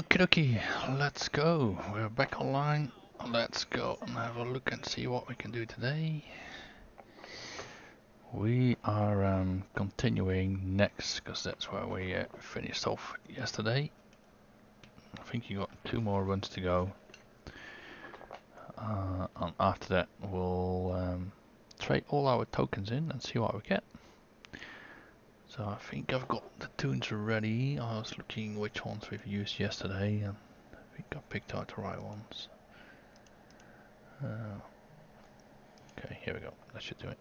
Okie let's go. We're back online. Let's go and have a look and see what we can do today. We are continuing next because that's where we finished off yesterday. I think you got 2 more runs to go. And after that we'll trade all our tokens in and see what we get. So I think I've got the tunes ready. I was looking which ones we've used yesterday and I think I picked out the right ones. Okay, here we go. That should do it.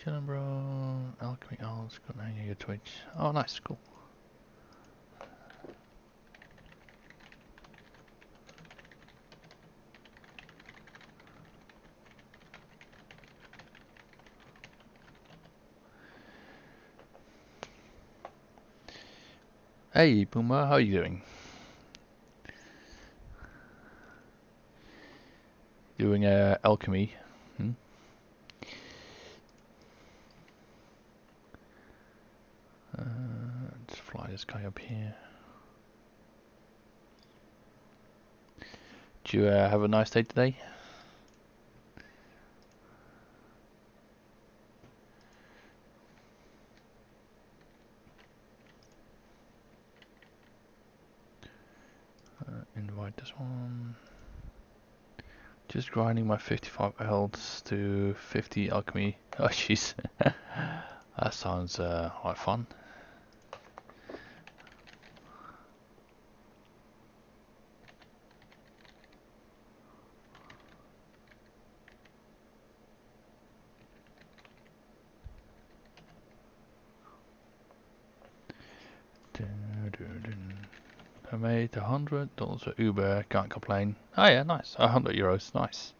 Bro, Alchemy Owls, got hanging your Twitch. Oh, nice, cool. Hey, Puma, how are you doing? Doing alchemy. Let's fly this guy up here. Did you have a nice day today? Invite this one. Just grinding my 55 health to 50 alchemy. Oh, jeez. That sounds like fun. I made $100 for Uber, can't complain. Oh yeah, nice. €100, nice.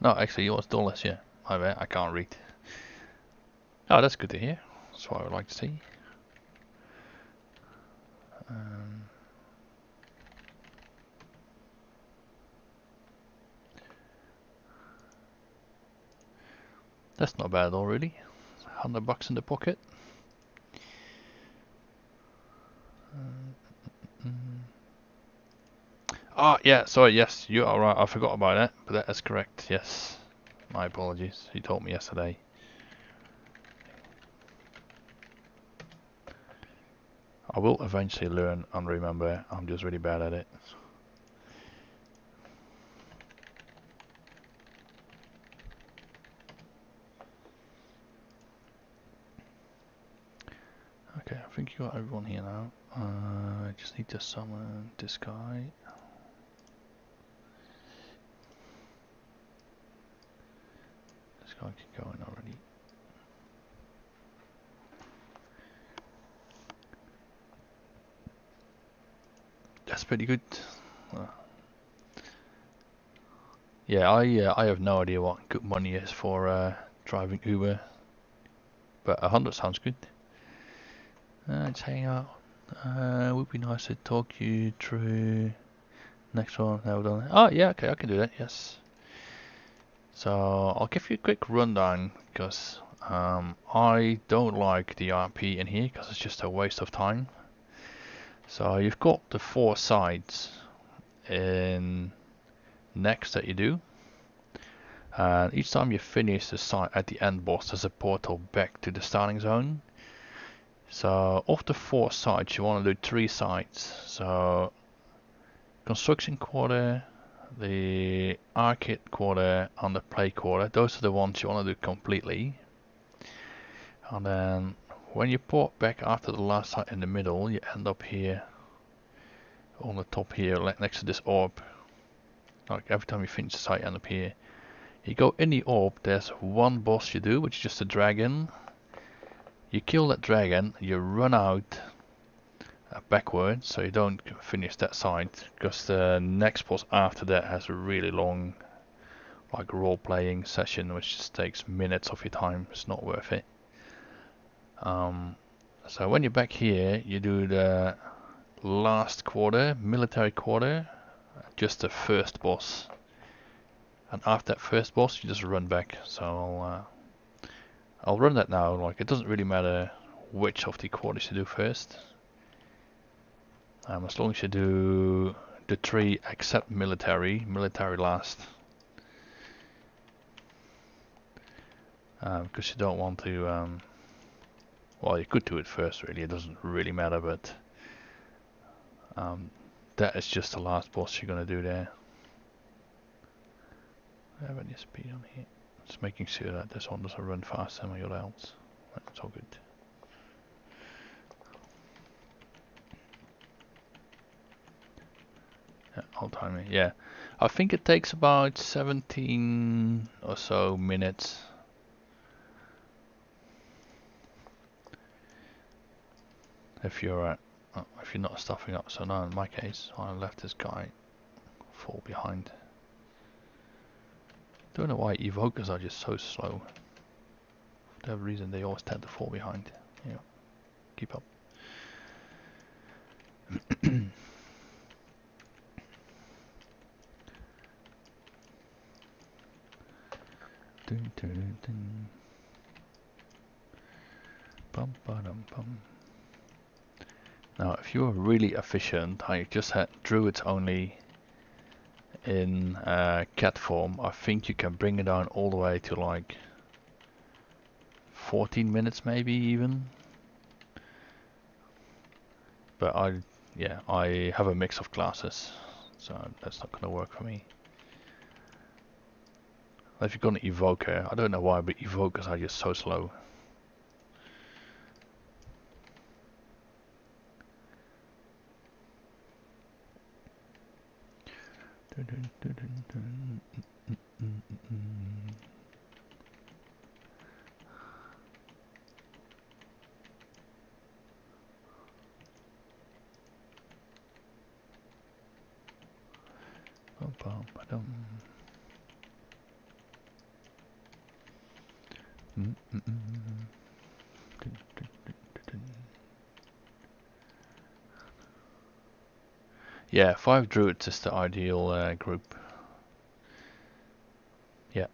No, actually it was dollars, yeah. My bad, I can't read. Oh, that's good to hear. That's what I would like to see. That's not bad already. $100 in the pocket. Ah, yeah, sorry, yes, you are right. I forgot about that, but that is correct, yes. My apologies. He told me yesterday. I will eventually learn and remember. I'm just really bad at it. Okay, I think you got everyone here now. I just need to summon this guy. This guy can go in already. That's pretty good. Yeah, I have no idea what good money is for driving Uber, but 100 sounds good. Let's hang out. Would be nice to talk you through next one. Now done. Oh yeah, okay, I can do that. Yes. So I'll give you a quick rundown because I don't like the RP in here because it's just a waste of time. So you've got the 4 sides in next that you do. And each time you finish the side at the end boss, there's a portal back to the starting zone. So of the 4 sides, you want to do 3 sides. So construction quarter, the arcade quarter, and the play quarter. Those are the ones you want to do completely. And then when you port back after the last side in the middle, you end up here on the top here, next to this orb. Like every time you finish the side, you end up here. You go in the orb, there's one boss you do, which is just a dragon. You kill that dragon, you run out backwards, so you don't finish that side, because the next boss after that has a really long like role-playing session, which just takes minutes of your time. It's not worth it. So when you're back here, you do the last quarter, military quarter, just the first boss. And after that first boss, you just run back. So I'll run that now. Like, it doesn't really matter which of the quarters you do first. As long as you do the 3 except military last. Because you don't want to, well, you could do it first really, it doesn't really matter, but that is just the last boss you're going to do there. Have any speed on here? Just making sure that this one doesn't run faster than your else. That's all good. Yeah, all timing. Yeah, I think it takes about 17 or so minutes. If you're not stuffing up. So now in my case, I left this guy fall behind. Don't know why evokers are just so slow. For that reason, they always tend to fall behind. Yeah, keep up. Dun, dun, dun, dun. Bum, ba-dum, bum. Now, if you're really efficient, I just had druids only in cat form. I think you can bring it down all the way to like 14 minutes, maybe even. But I have a mix of classes, so that's not gonna work for me. If you're gonna evoker, I don't know why, but evokers are just so slow. Yeah, 5 druids is the ideal group. Yeah,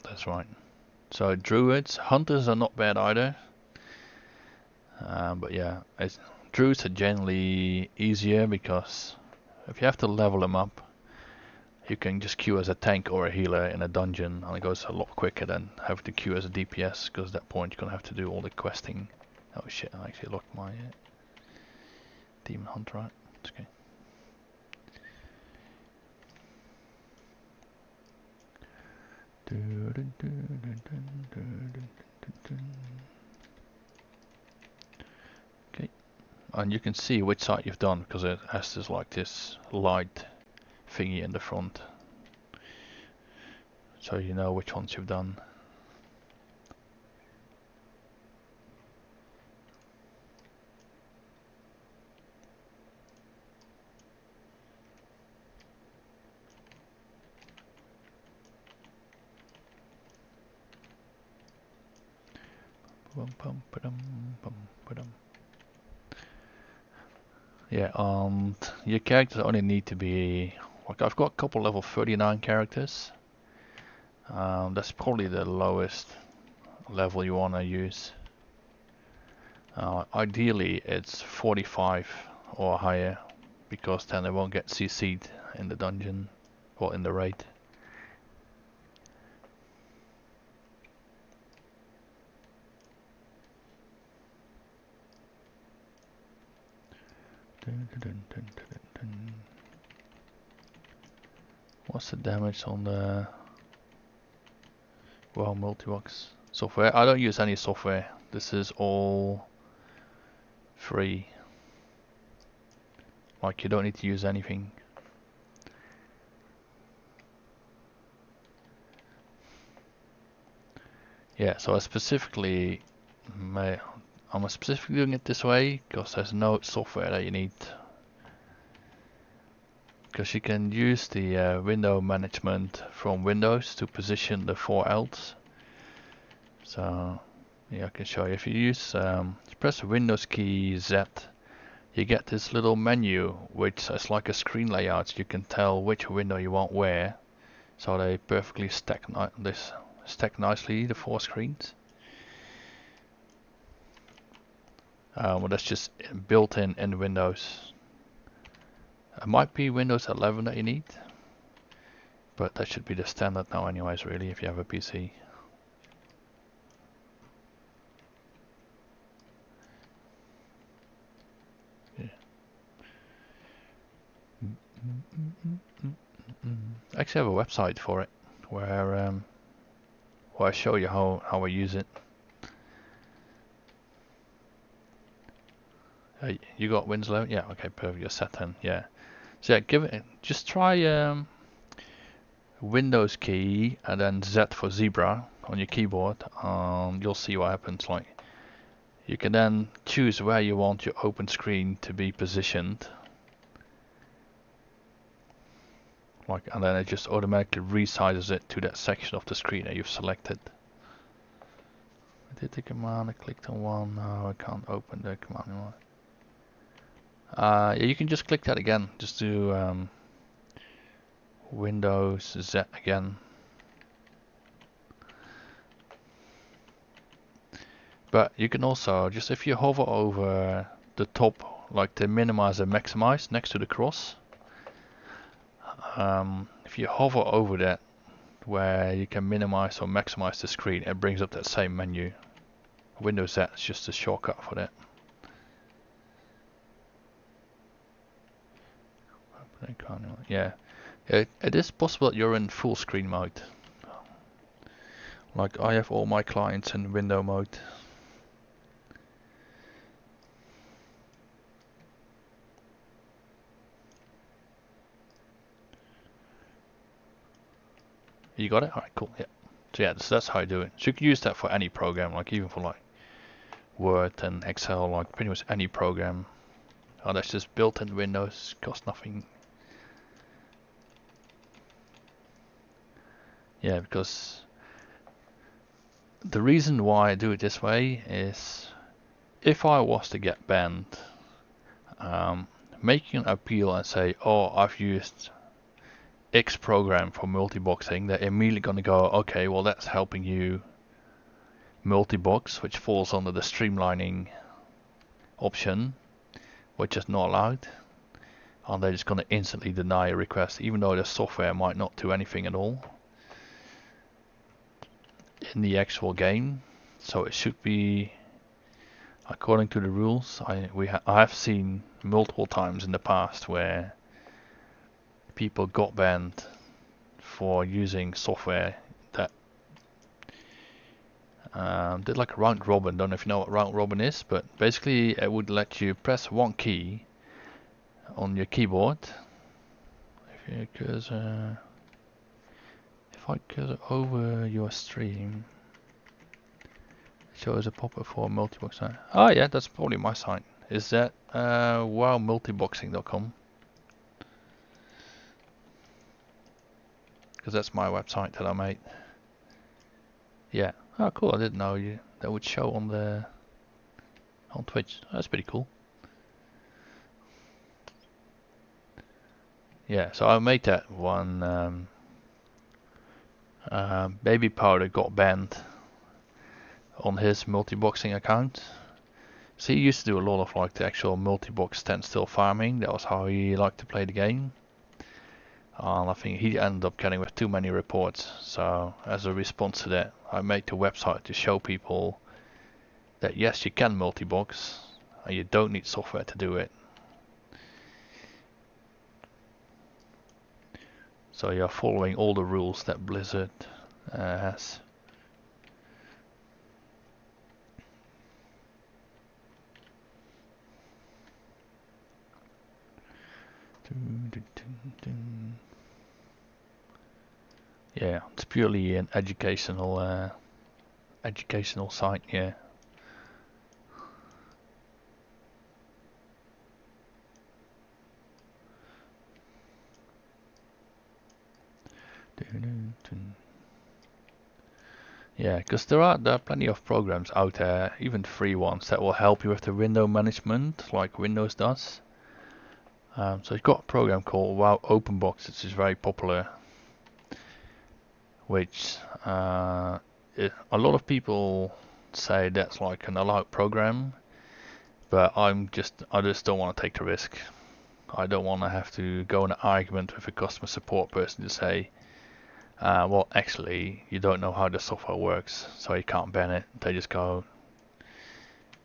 that's right. So druids, hunters are not bad either. But yeah, druids are generally easier because if you have to level them up, you can just queue as a tank or a healer in a dungeon, and it goes a lot quicker than having to queue as a DPS, because at that point you're gonna have to do all the questing. Oh shit, I actually locked my demon hunter out. It's okay. Okay, and you can see which side you've done because it has this like this light thingy in the front, so you know which ones you've done. Yeah, and your characters only need to be like, I've got a couple level 39 characters. That's probably the lowest level you want to use. Ideally it's 45 or higher, because then they won't get CC'd in the dungeon or in the raid. What's the damage on the Warcraft Multibox software? I don't use any software. This is all free. Like, you don't need to use anything. Yeah, so I'm specifically doing it this way because there's no software that you need. Because you can use the window management from Windows to position the 4 Ls. So yeah, I can show you. If you use you press the Windows key Z, you get this little menu which is like a screen layout. So you can tell which window you want where. So they perfectly stack nicely, the 4 screens. Well, that's just built in Windows. It might be Windows 11 that you need, but that should be the standard now anyways, really, if you have a PC. Yeah. I actually have a website for it where I show you how I use it. You got Windows 11? Yeah, okay, perfect. You're set then. Yeah. So yeah, just try Windows key and then Z for zebra on your keyboard. You'll see what happens. Like, you can then choose where you want your open screen to be positioned. Like, and then it just automatically resizes it to that section of the screen that you've selected. I did the command, I clicked on one. No, I can't open the command anymore. Yeah, you can just click that again. Just do Windows Z again. But you can also, just if you hover over the top, like the minimize and maximize next to the cross, if you hover over that, where you can minimize or maximize the screen, it brings up that same menu. Windows Z is just a shortcut for that. Yeah, it is possible that you're in full screen mode. Like I have all my clients in window mode. You got it? Alright, cool. Yeah. So yeah, that's how I do it. So you can use that for any program, like even for like Word and Excel, like pretty much any program. Oh, that's just built in Windows, costs nothing. Yeah, because the reason why I do it this way is if I was to get banned, making an appeal and say, oh, I've used X program for multiboxing, they're immediately going to go, okay, well that's helping you multibox, which falls under the streamlining option, which is not allowed, and they're just going to instantly deny a request, even though the software might not do anything at all in the actual game. So it should be according to the rules. I have seen multiple times in the past where people got banned for using software that did like a round robin. Don't know if you know what round robin is, but basically it would let you press one key on your keyboard. If I cursor over your stream, it shows a pop-up for multibox site. Oh yeah, that's probably my site. Is that wowmultiboxing.com? Because that's my website that I made. Yeah. Oh cool, I didn't know that would show on Twitch. That's pretty cool. Yeah, so I made that one. Baby Powder got banned on his multiboxing account. So he used to do a lot of like the actual multibox standstill farming. That was how he liked to play the game. And I think he ended up getting with too many reports. So as a response to that, I made the website to show people that yes, you can multibox and you don't need software to do it. So you're following all the rules that Blizzard has. Yeah, it's purely an educational site. Yeah. Yeah, because there are plenty of programs out there, even free ones, that will help you with the window management, like Windows does. So you've got a program called Wow OpenBox, which is very popular, which a lot of people say that's like an allowed program, But I just don't want to take the risk. I don't want to have to go in an argument with a customer support person to say, well, actually, you don't know how the software works, so you can't ban it. They just go,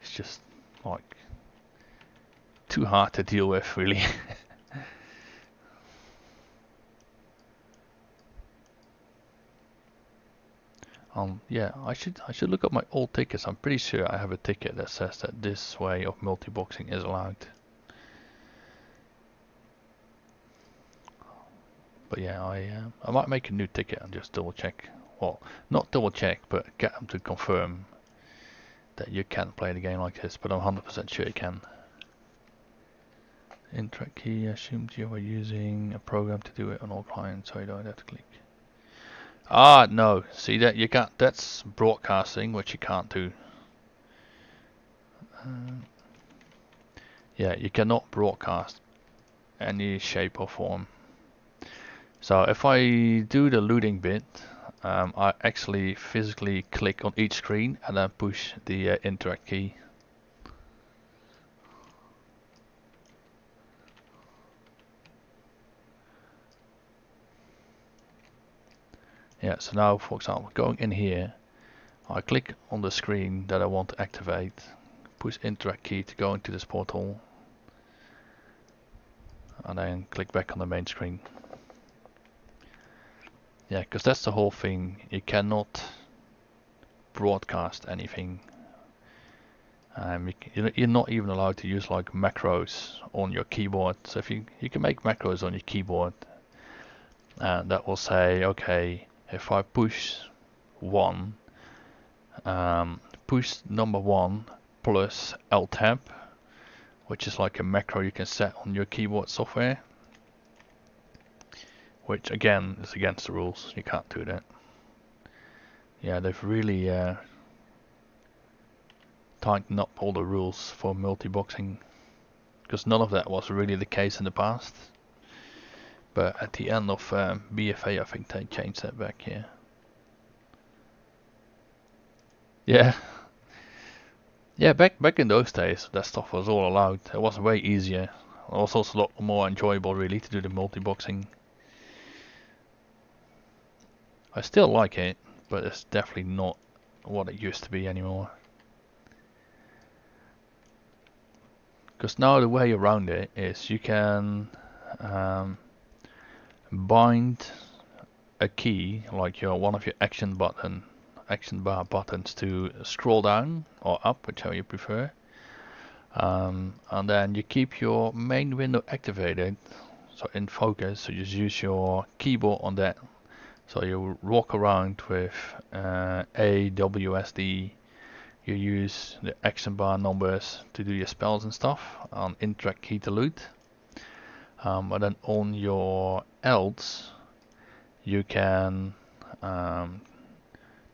it's just like too hard to deal with, really. Yeah, I should look up my old tickets. I'm pretty sure I have a ticket that says that this way of multiboxing is allowed. But yeah, I might make a new ticket and just double check. Well, not double check, but get them to confirm that you can play the game like this. But I'm 100% sure you can. Interact key assumed you were using a program to do it on all clients, so you don't have to click. Ah, no. See that you can't. That's broadcasting, which you can't do. Yeah, you cannot broadcast any shape or form. So if I do the looting bit, I actually physically click on each screen and then push the interact key. Yeah, so now, for example, going in here, I click on the screen that I want to activate, push interact key to go into this portal, and then click back on the main screen. Yeah, because that's the whole thing. You cannot broadcast anything. You're not even allowed to use like macros on your keyboard. So if you can make macros on your keyboard, and that will say, okay, if I push 1, push number 1 plus L tab, which is like a macro you can set on your keyboard software, which again is against the rules. You can't do that. Yeah, they've really tightened up all the rules for multiboxing, because none of that was really the case in the past. But at the end of BFA, I think they changed that back here. Yeah. Yeah, back in those days, that stuff was all allowed. It was way easier. It was also a lot more enjoyable, really, to do the multiboxing. I still like it, but it's definitely not what it used to be anymore. Because now the way around it is you can bind a key, like one of your action bar buttons, to scroll down or up, whichever you prefer. And then you keep your main window activated, so in focus, so you just use your keyboard on that. So you walk around with A, W, S, D. You use the action bar numbers to do your spells and stuff, on interact key to loot. And then on your Ls, you can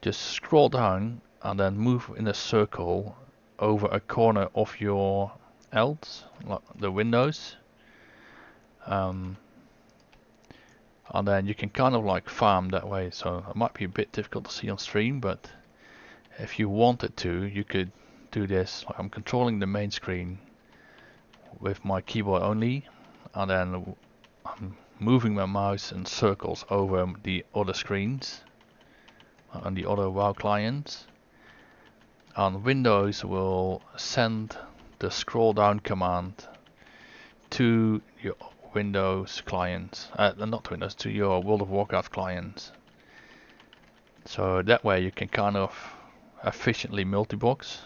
just scroll down and then move in a circle over a corner of your Ls, like the windows. And then you can kind of like farm that way. So it might be a bit difficult to see on stream, but if you wanted to, you could do this. Like I'm controlling the main screen with my keyboard only, and then I'm moving my mouse in circles over the other screens and the other WoW clients. And Windows will send the scroll down command to your Windows clients, not Windows, to your World of Warcraft clients. So that way you can kind of efficiently multibox.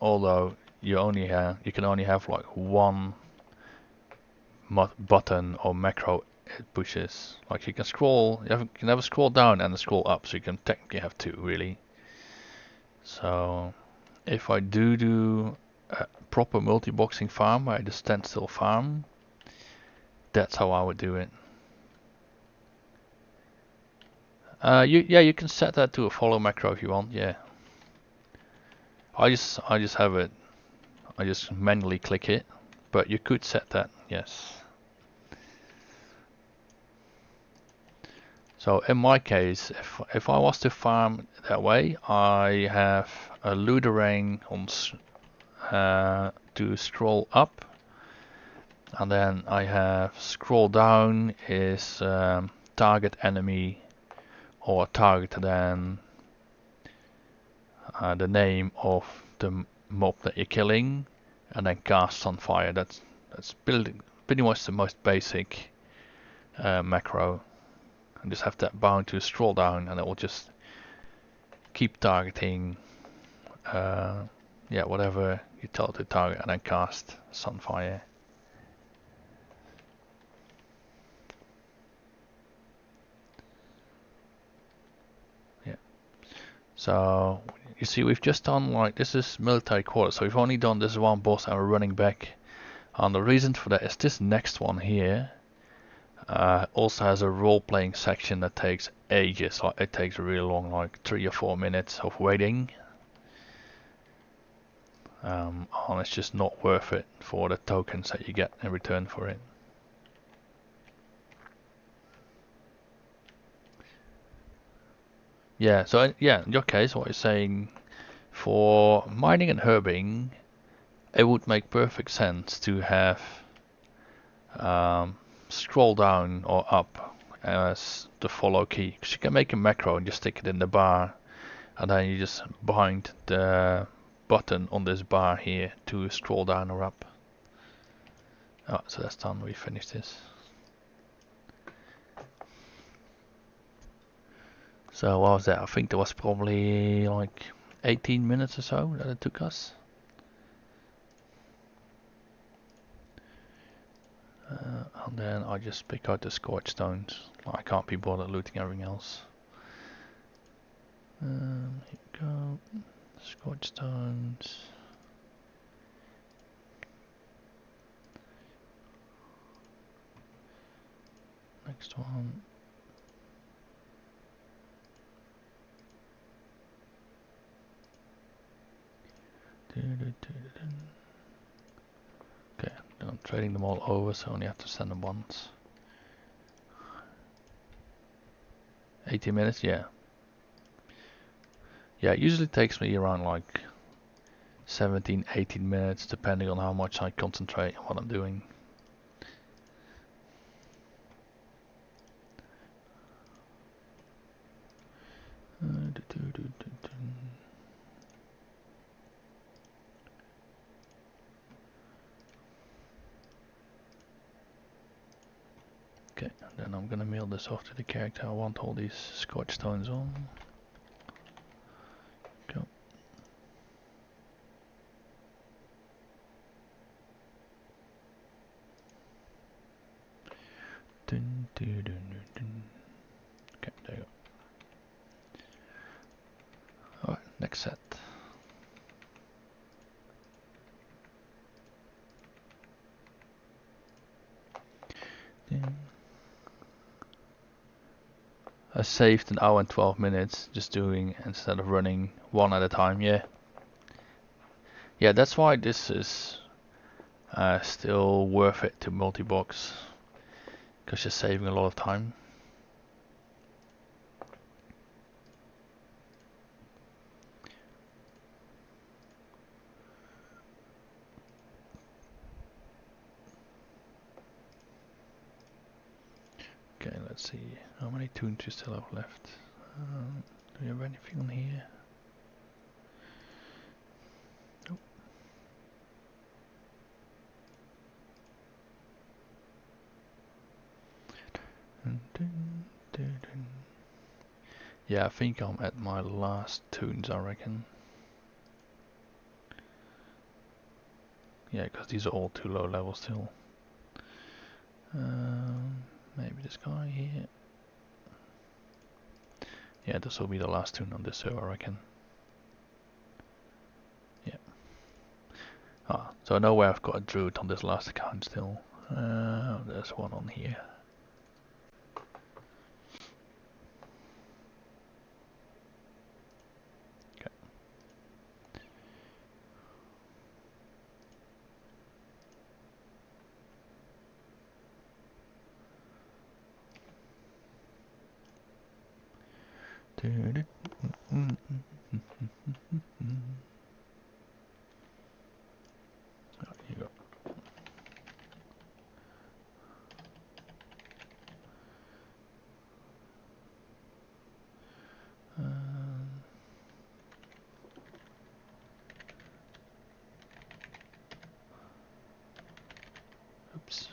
Although you can only have like one button or macro it pushes. Like you can scroll, you can never scroll down and scroll up, so you can technically have 2 really. So if I do a proper multiboxing farm where I just standstill farm, that's how I would do it. You can set that to a follow macro if you want. Yeah. I just have it. I just manually click it, but you could set that. Yes. So in my case, if I was to farm that way, I have a lootering on to scroll up, and then I have scroll down is target enemy, or target then the name of the mob that you're killing, and then cast on fire. That's pretty much the most basic macro. And just have that bound to scroll down, and it will just keep targeting yeah, whatever you tell it to target, and then cast Sunfire. Yeah. So you see, we've just done, like, this is military quarters, so we've only done this one boss and we're running back. And the reason for that is this next one here also has a role-playing section that takes ages. Like, it takes really long, like 3 or 4 minutes of waiting. And it's just not worth it for the tokens that you get in return for it. Yeah, so yeah, in your case, what you're saying, for mining and herbing, it would make perfect sense to have scroll down or up as the follow key, because you can make a macro and just stick it in the bar, and then you just bind the button on this bar here to scroll down or up. Oh, so that's done. We finished this. So what was that? I think there was probably like 18 minutes or so that it took us. And then I just pick out the scorch stones. I can't be bothered looting everything else. Here we go. Scorch stones. Next one. Okay, I'm trading them all over, so I only have to send them once. 80 minutes, yeah. Yeah, it usually takes me around like 17, 18 minutes, depending on how much I concentrate on what I'm doing. Okay, and then I'm gonna mail this off to the character I want all these scorch stones on. Go. Dun, dun, dun, dun. Okay, there you go. Alright, next set. Dun. I saved an hour and 12 minutes just doing, instead of running one at a time. Yeah, that's why this is still worth it to multi-box, because you're saving a lot of time. Okay, let's see how many tunes you still have left. Do you have anything on here? Nope. Yeah, I think I'm at my last tunes, I reckon. Yeah, because these are all too low level still. Maybe this guy here. Yeah, this will be the last tune on this server, I reckon. Yeah. Ah, so I know where I've got a druid on this last account still. There's one on here. Okay. You go. Oops.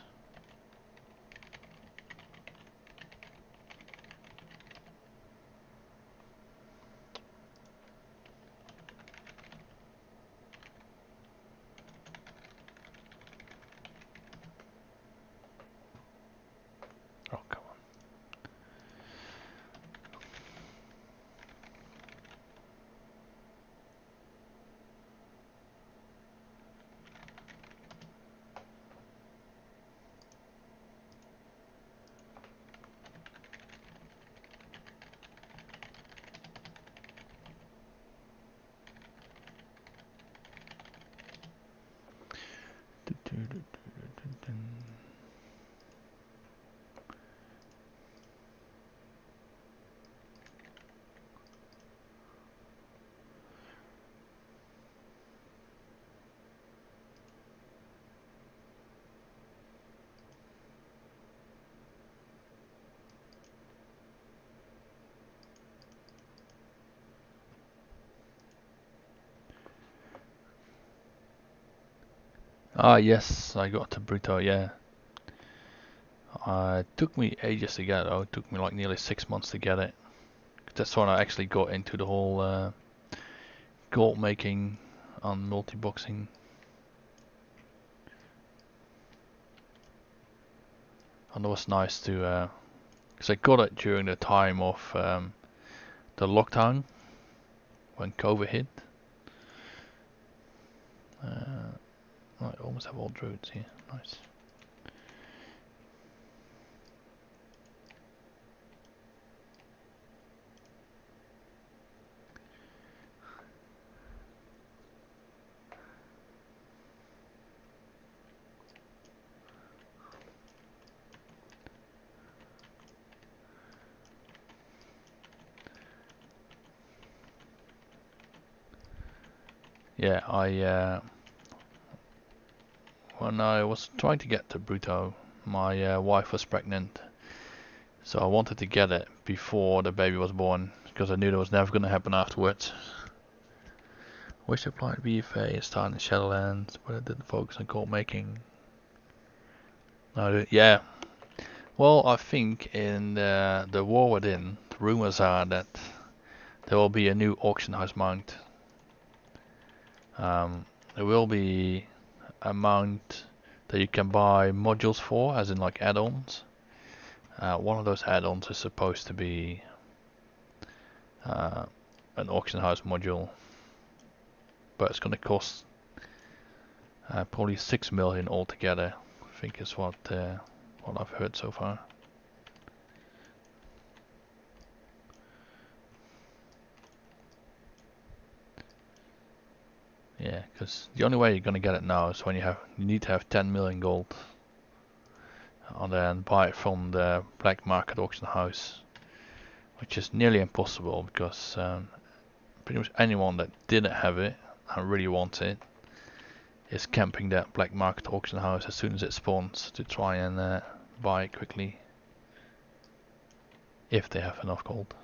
Oh, come on. Ah, yes, I got to Bruto, yeah. It took me ages to get it though. It took me like nearly 6 months to get it. That's when I actually got into the whole gold making on multiboxing. And it was nice to, because I got it during the time of the lockdown when COVID hit. I almost have all druids here. Nice. Yeah, when I was trying to get to Bruto, my wife was pregnant, so I wanted to get it before the baby was born, because I knew that was never going to happen afterwards. Wish to apply BFA and start in Shadowlands, but I didn't focus on gold making. No, yeah. Well, I think in the War Within, the rumors are that there will be a new auction house mount. There will be a mount that you can buy modules for, as in like add-ons. One of those add-ons is supposed to be an auction house module, but it's going to cost probably 6 million altogether. I think is what I've heard so far. Yeah, because the only way you're gonna get it now is when you need to have 10 million gold, and then buy it from the black market auction house, which is nearly impossible because pretty much anyone that didn't have it and really wants it is camping that black market auction house as soon as it spawns to try and buy it quickly, if they have enough gold.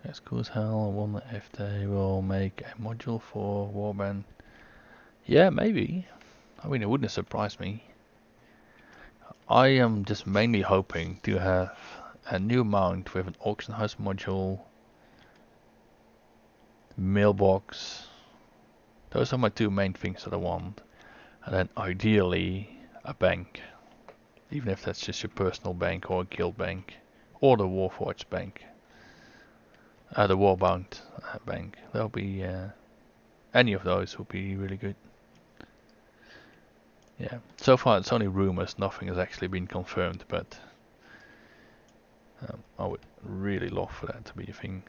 That's cool as hell. I wonder if they will make a module for Warband. Yeah, maybe. I mean, it wouldn't surprise me. I am just mainly hoping to have a new mount with an auction house module, mailbox. Those are my two main things that I want. And then ideally a bank. Even if that's just your personal bank or a guild bank. Or the Warforged bank. The Warbound bank. That'll be any of those would be really good. Yeah, so far it's only rumors, nothing has actually been confirmed, but I would really love for that to be a thing.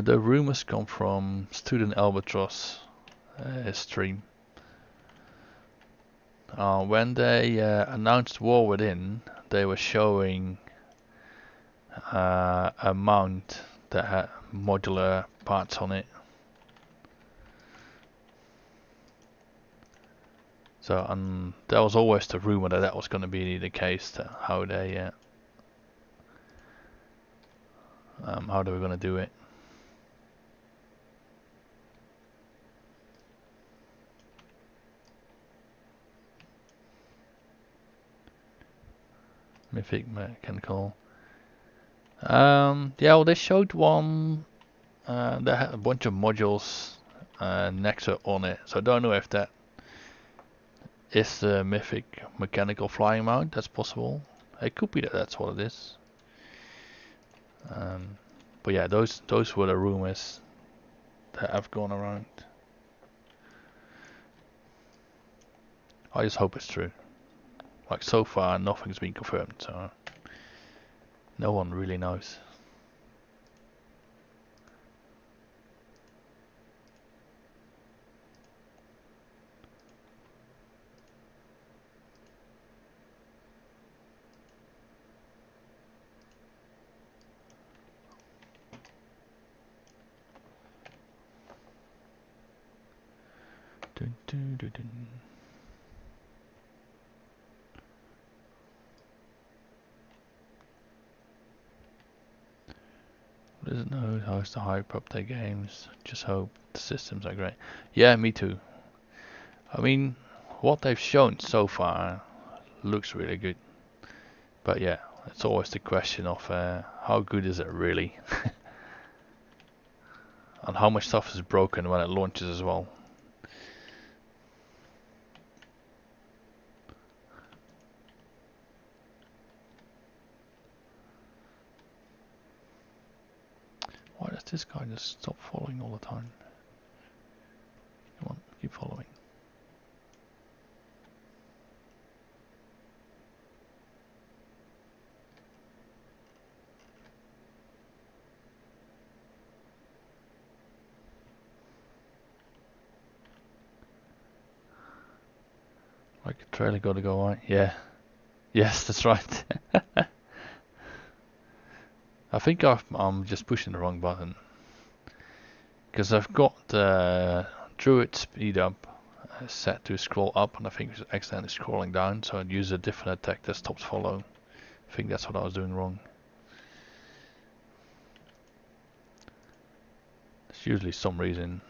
The rumors come from Student Albatross stream. When they announced War Within, they were showing a mount that had modular parts on it. So there was always the rumor that that was going to be the case. How they were going to do it. Mythic mechanical. Yeah, well, they showed one that had a bunch of modules next on it. So I don't know if that is the mythic mechanical flying mount. That's possible. It could be that that's what it is. But yeah, those were the rumors that have gone around. I just hope it's true. Like so far, nothing's been confirmed, so no one really knows. Dun, dun, dun, dun. Doesn't know how to hype up their games. Just hope the systems are great. Yeah, me too. I mean, what they've shown so far looks really good. But yeah, it's always the question of how good is it really? And how much stuff is broken when it launches as well. Why does this guy just stop following all the time? Come on, keep following. Like a trailer gotta go right. Yeah. Yes, that's right. I think I'm just pushing the wrong button. Because I've got Druid speed up set to scroll up, and I think it's accidentally scrolling down, so I'd use a different attack that stops follow. I think that's what I was doing wrong. There's usually some reason.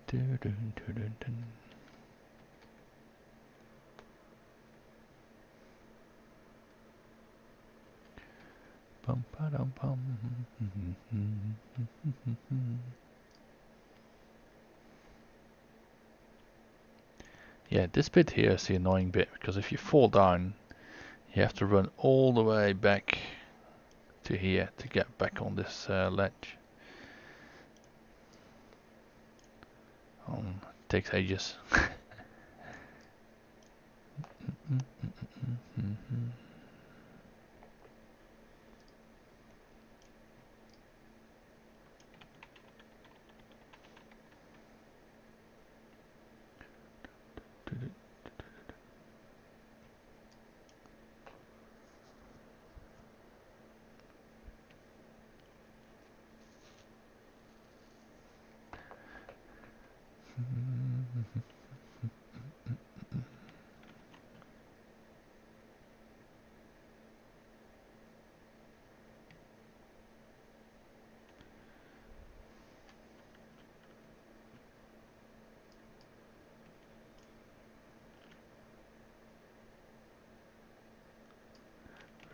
Dun, dun, dun, dun, dun. Bum, ba-dum, bum. Yeah, this bit here is the annoying bit, because if you fall down, you have to run all the way back to here to get back on this ledge. It takes ages.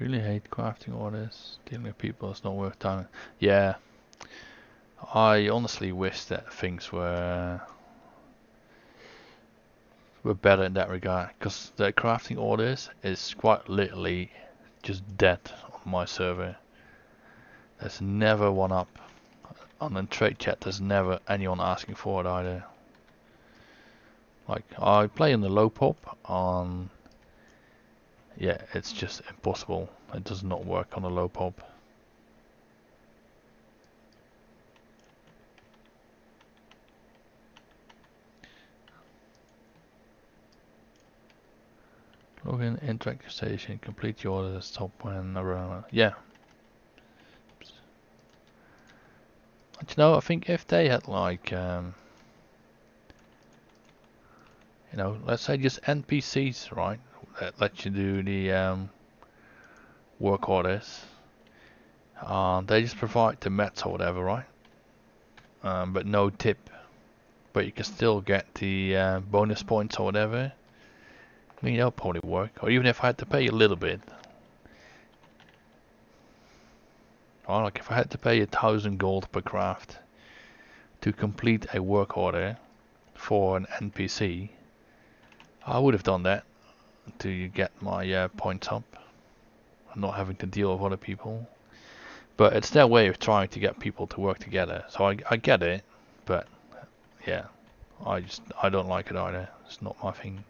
Really hate crafting orders. Dealing with people is not worth time. Yeah, I honestly wish that things were better in that regard, because the crafting orders is quite literally just dead on my server. There's never one up. On the trade chat, there's never anyone asking for it either. Like, I play in the low pop on... Yeah, it's just impossible. It does not work on the low pop. Login, interactive station, complete the order, stop when around. Yeah. But you know, I think if they had like, you know, let's say just NPCs, right? That let you do the work orders. They just provide the mats or whatever, right? But no tip. But you can still get the bonus points or whatever. I mean, that'll probably work. Or even if I had to pay a little bit. Or like if I had to pay 1,000 gold per craft to complete a work order for an NPC, I would have done that to get my points up. I'm not having to deal with other people. But it's their way of trying to get people to work together. So I get it, but yeah, I don't like it either. It's not my thing.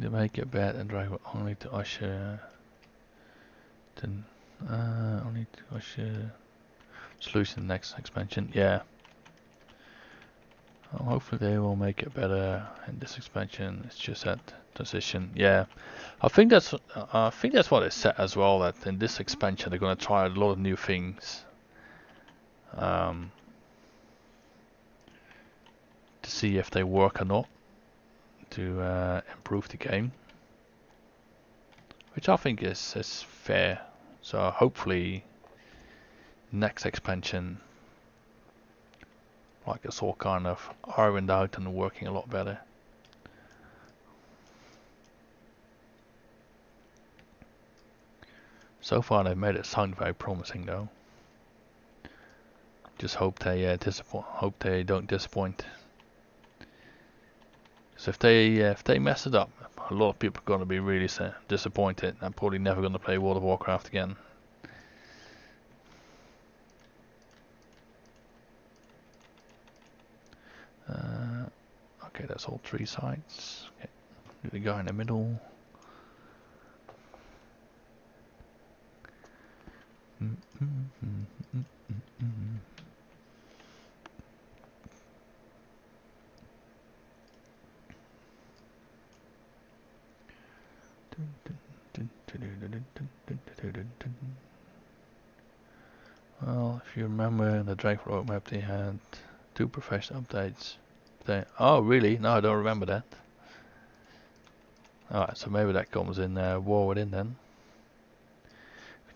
To make it bad and drive only to usher. Then only to usher solution next expansion. Yeah. Well, hopefully they will make it better in this expansion. It's just that transition. Yeah, I think that's what it said as well. That in this expansion they're gonna try a lot of new things. To see if they work or not, to improve the game, which I think is fair. So hopefully next expansion, like it's all kind of ironed out and working a lot better. So far they've made it sound very promising though. Just hope they hope they don't disappoint. So if they mess it up, a lot of people are going to be really disappointed. I'm probably never going to play World of Warcraft again. Okay, that's all 3 sides. Okay, do the guy in the middle. Well, if you remember in the Drake roadmap, they had 2 professional updates. Oh, really? No, I don't remember that. Alright, so maybe that comes in War Within then.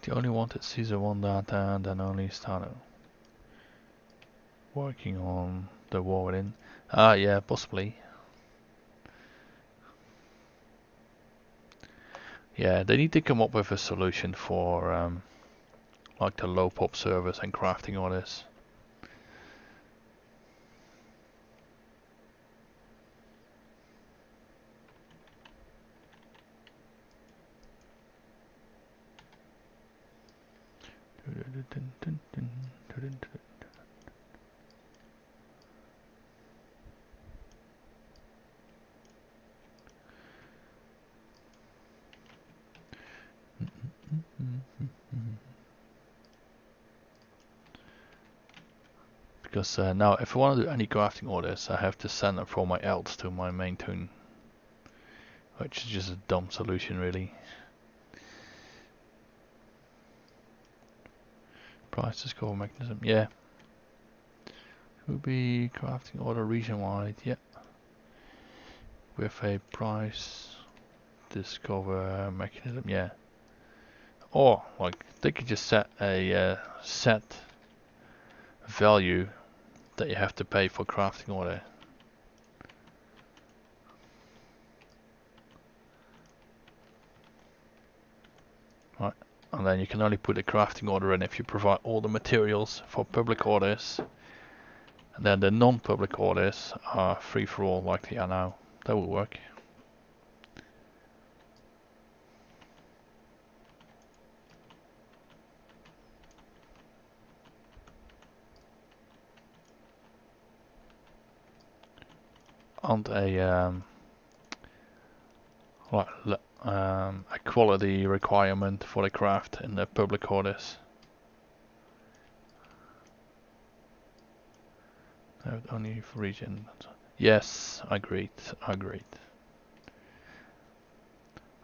If you only wanted Season 1 data, then only started working on the War Within. Yeah, possibly. Yeah, they need to come up with a solution for like the low pop servers and crafting orders. Because now if I want to do any crafting orders, I have to send them from my elts to my main toon. Which is just a dumb solution really. Price discover mechanism, yeah. Would be crafting order region wide, yeah. With a price discover mechanism, yeah. Or like they could just set a set value that you have to pay for crafting order. Right, and then you can only put a crafting order in if you provide all the materials for public orders. And then the non-public orders are free for all like they are now. That will work. And a quality requirement for the craft in the public orders. Only for region. Yes, agreed.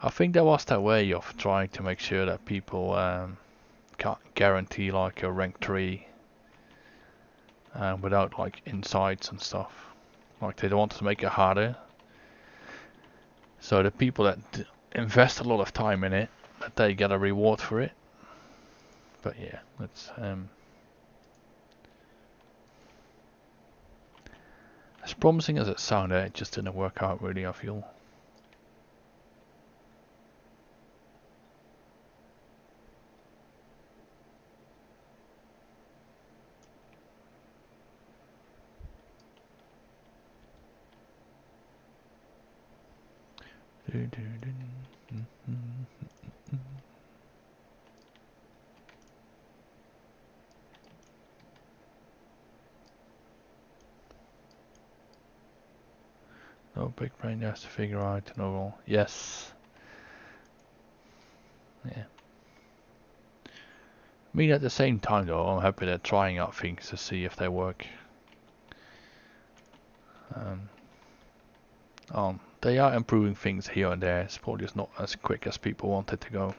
I think that was their way of trying to make sure that people can't guarantee like a rank 3 without like insights and stuff. Like they wanted to make it harder. So the people that invest a lot of time in it, that they get a reward for it. But yeah, it's as promising as it sounded, it just didn't work out really, I feel. No big brain has to figure out an overall. Yes. Yeah. I mean, at the same time though, I'm happy they're trying out things to see if they work. They are improving things here and there. It's probably just not as quick as people want it to go.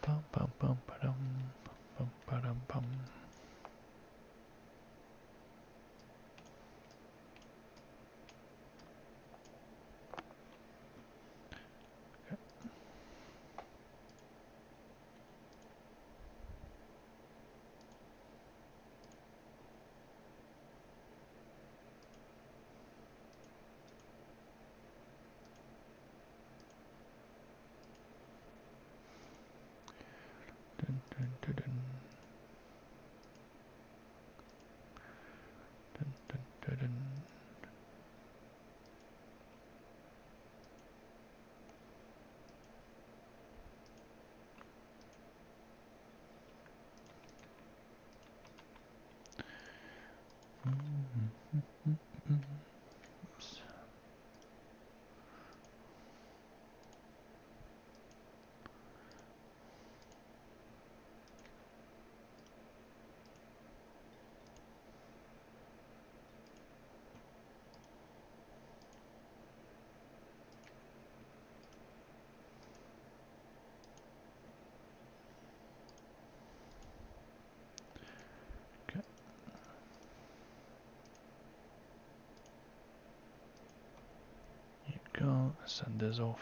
Bum, bum, bum, ba-dum, bum, ba-dum, bum. Dun, dun, dun, dun. Dun, dun, dun, dun. Oops. Okay. You go. Send this off.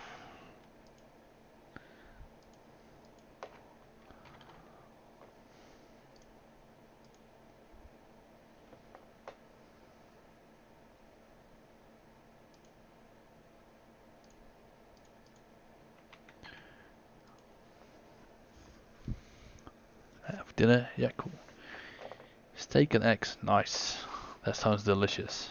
Have dinner? Yeah, cool. Steak and eggs, nice. That sounds delicious.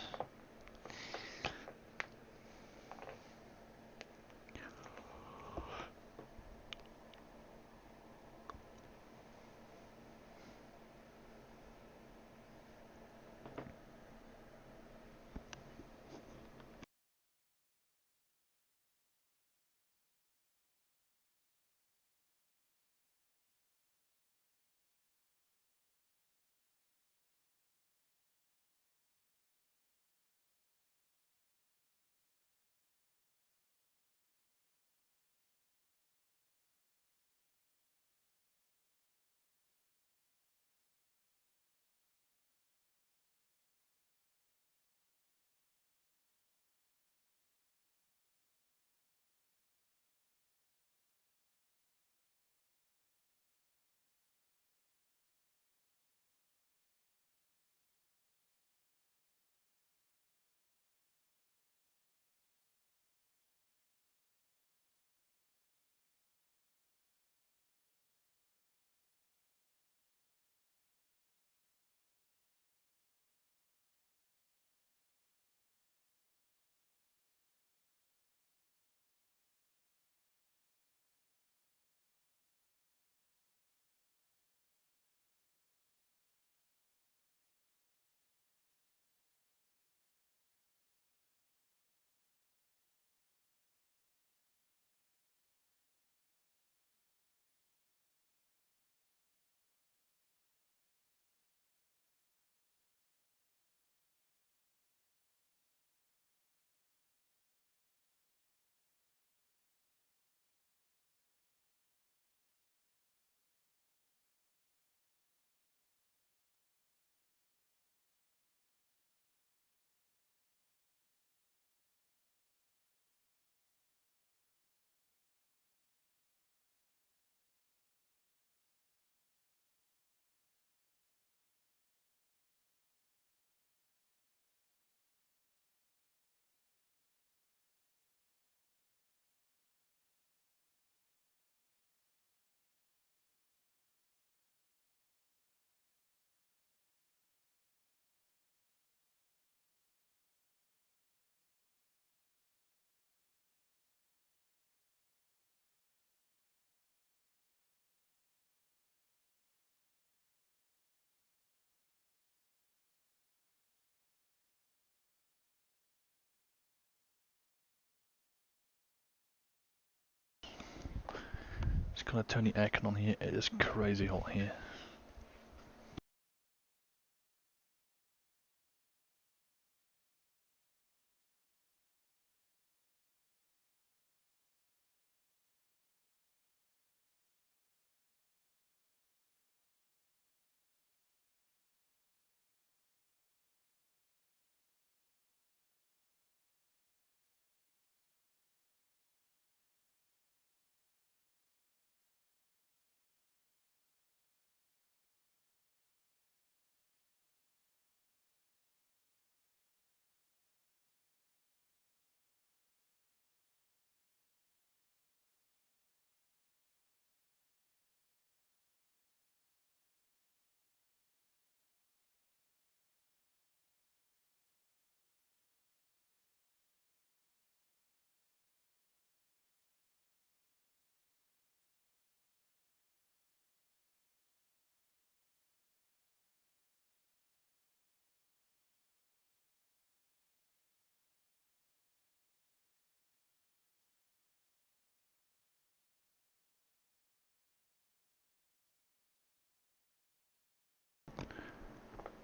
Just gonna turn the aircon on here. It is crazy hot here.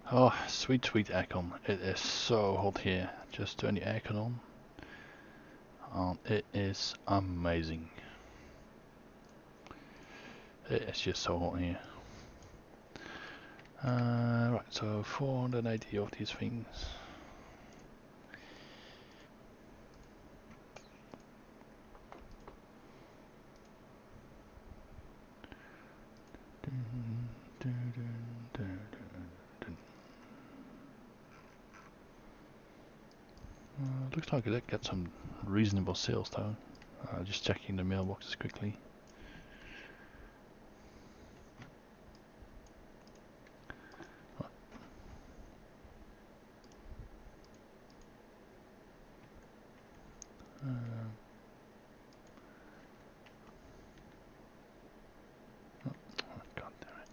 Oh, sweet, sweet aircon. It is so hot here. Just turn the aircon on. And it is amazing. It is just so hot here. Right, so 480 of these things. Looks like I did get some reasonable sales though. Just checking the mailboxes quickly. God damn it.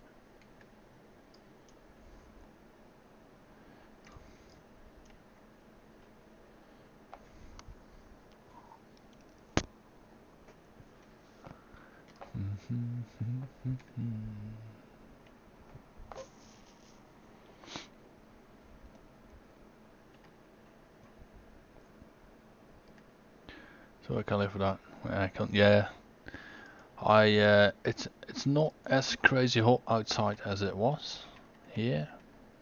So I can live with that. I can, yeah. It's not as crazy hot outside as it was here.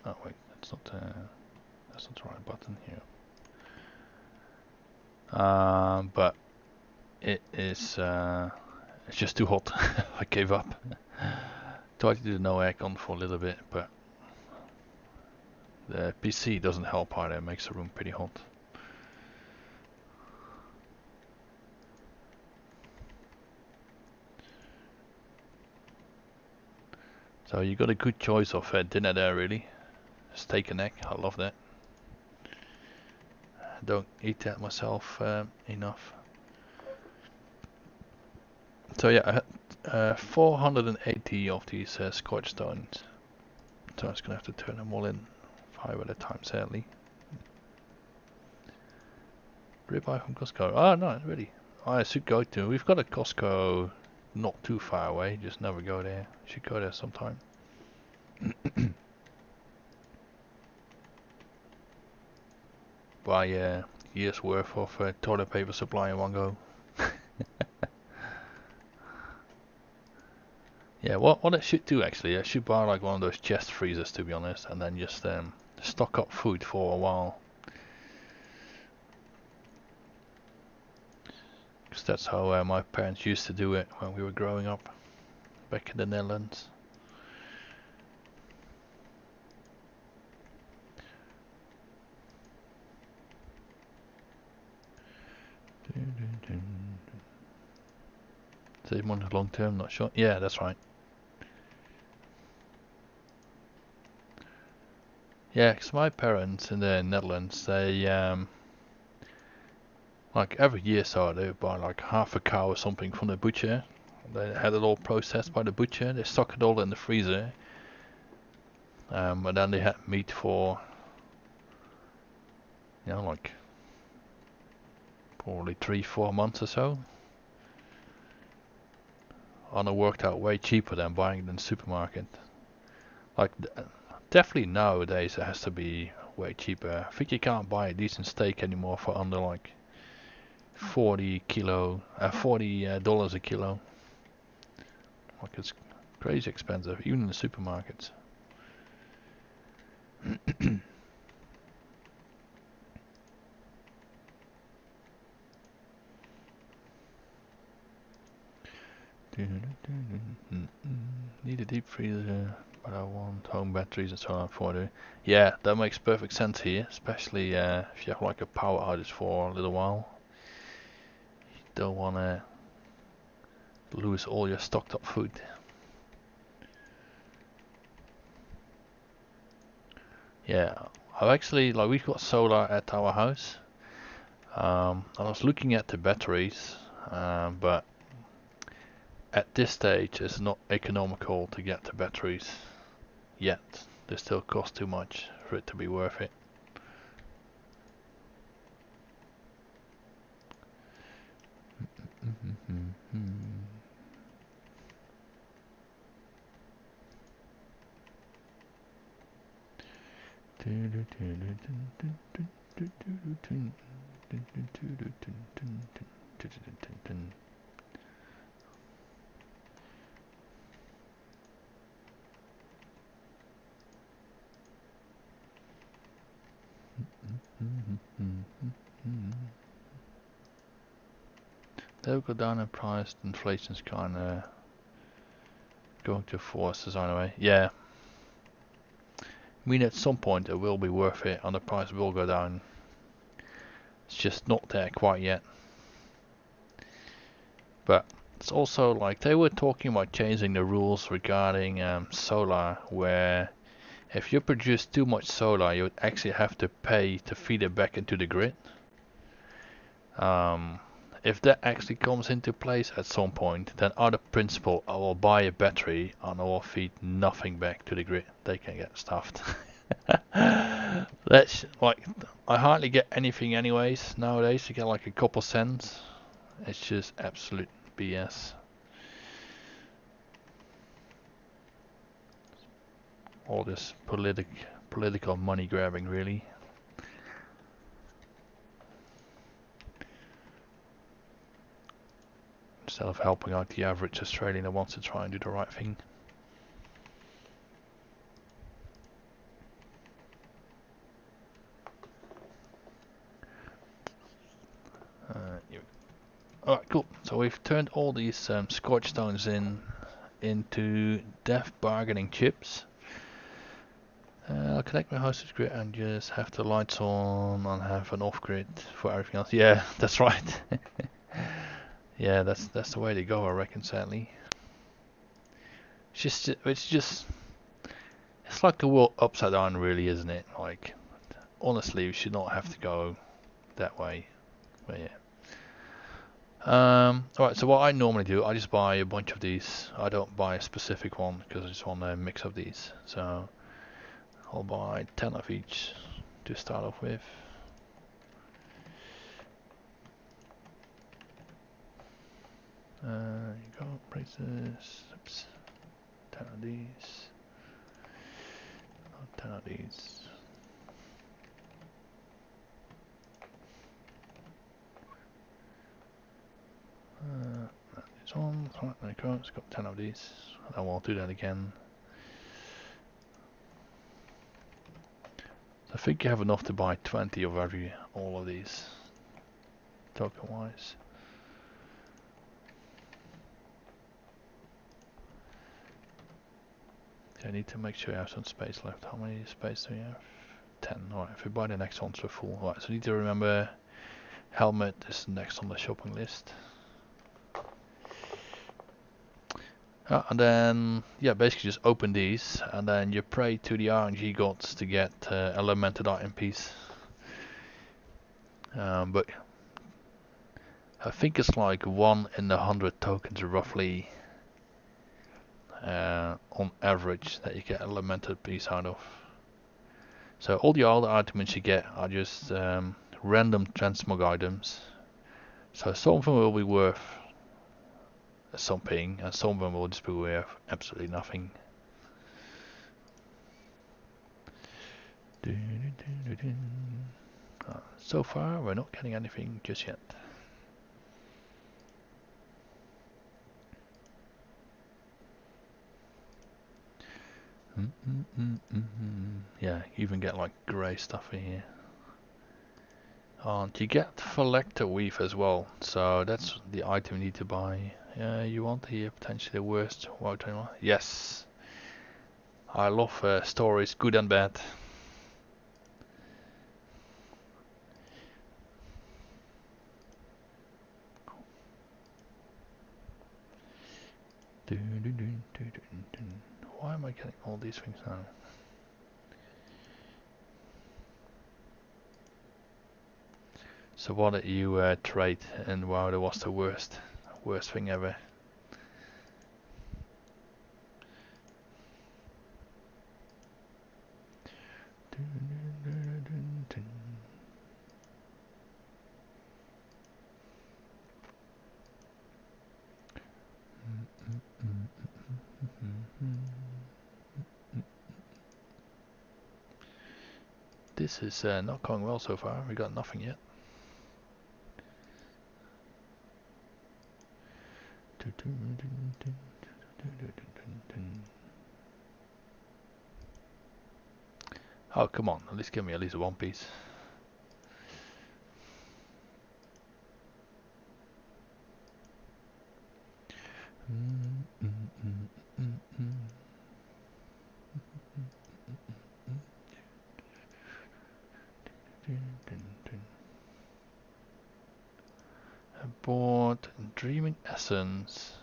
Oh wait, that's not the right button here. But it is it's just too hot. I gave up. Tried to do no aircon for a little bit, but the PC doesn't help either. It makes the room pretty hot. So you got a good choice of dinner there, really. Steak and egg, I love that. Don't eat that myself enough. So yeah, I had 480 of these Scotch stones. So I was gonna have to turn them all in 5 at a time, sadly. Ribeye from Costco. Oh no, really. I should go to. We've got a Costco not too far away. Just never go there. Should go there sometime. Buy a year's worth of toilet paper supply in one go. Yeah, what I should do actually, I should buy like one of those chest freezers to be honest, and then just stock up food for a while. Because that's how my parents used to do it when we were growing up back in the Netherlands. Save money long term, not short. Yeah, that's right. Yeah, because my parents in the Netherlands, they like every year so they would buy like half a cow or something from the butcher. They had it all processed by the butcher. They stuck it all in the freezer, and then they had meat for, you know, like probably 3-4 months or so. and it worked out way cheaper than buying it in the supermarket. Like definitely nowadays it has to be way cheaper. I think you can't buy a decent steak anymore for under like 40 dollars a kilo. Like it's crazy expensive, even in the supermarkets. Need a deep freezer, but I want home batteries and so on for the. Yeah, that makes perfect sense here, especially if you have like a power outage for a little while. You don't want to lose all your stocked up food. Yeah, I've actually, like, we've got solar at our house. I was looking at the batteries, but at this stage it's not economical to get the batteries yet. They still cost too much for it to be worth it. They'll go down in price. Inflation's kind of going to force us anyway. Yeah. I mean, at some point it will be worth it and the price will go down. It's just not there quite yet. But it's also like they were talking about changing the rules regarding solar, where if you produce too much solar, you would actually have to pay to feed it back into the grid. If that actually comes into place at some point, then out of principle, I will buy a battery and I will feed nothing back to the grid. They can get stuffed. That's like, I hardly get anything anyways nowadays. You get like a couple cents. It's just absolute BS. All this political money grabbing, really. Instead of helping out the average Australian that wants to try and do the right thing. Alright, cool. So we've turned all these scorch stones into death bargaining chips. I'll connect my house to the grid and just have the lights on and have an off grid for everything else. Yeah, that's right. Yeah, that's the way to go, I reckon, sadly. It's like the world upside down, really, isn't it? Like, honestly, we should not have to go that way. But yeah. Alright, so what I normally do, I just buy a bunch of these. I don't buy a specific one because I just want a mix of these. So I'll buy 10 of each to start off with. You go, prices. Oops. 10 of these. 10 of these. This one. Right, there you go. It's got 10 of these. And I won't do that again. So I think you have enough to buy 20 of all of these, token wise. I need to make sure you have some space left. How many space do you have? 10. Alright, if we buy the next ones for full. Alright, so I need to remember helmet is next on the shopping list. And then, yeah, basically just open these and then you pray to the RNG gods to get a lamented item piece. But I think it's like 1 in 100 tokens roughly on average that you get a lamented piece out of. So all the other items you get are just random transmog items. So some of them will be worth something, and some of them will just be worth absolutely nothing. So far, we're not getting anything just yet. Yeah, you even get like grey stuff in here. And you get Selector Weave as well, so that's the item you need to buy. You want here potentially the worst wild animal? Yes! I love stories, good and bad. Why am I getting all these things now? So what did you trade, and wow, that was the worst thing ever. This is not going well so far. We got nothing yet. Oh, come on, at least give me at least one piece. I bought Dreaming Essence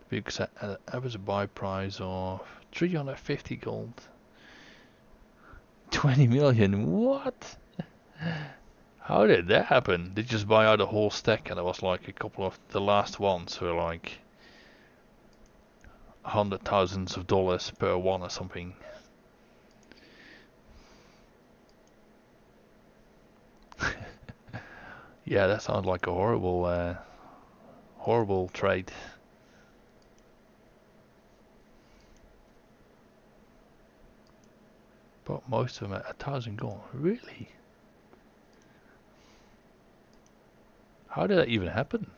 because I was a buy price of 350 gold. 20 million, what? How did that happen? Did you just buy out a whole stack and it was like a couple of the last ones were like hundred thousands of dollars per one or something? Yeah, that sounds like a horrible trade. But most of them at 1,000 gold. Really? How did that even happen?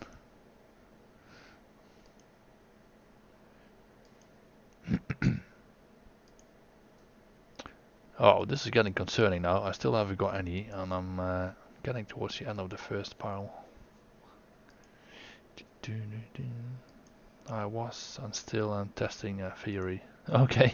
Oh, this is getting concerning now. I still haven't got any, and I'm getting towards the end of the first pile. I was and still am testing a theory. Okay.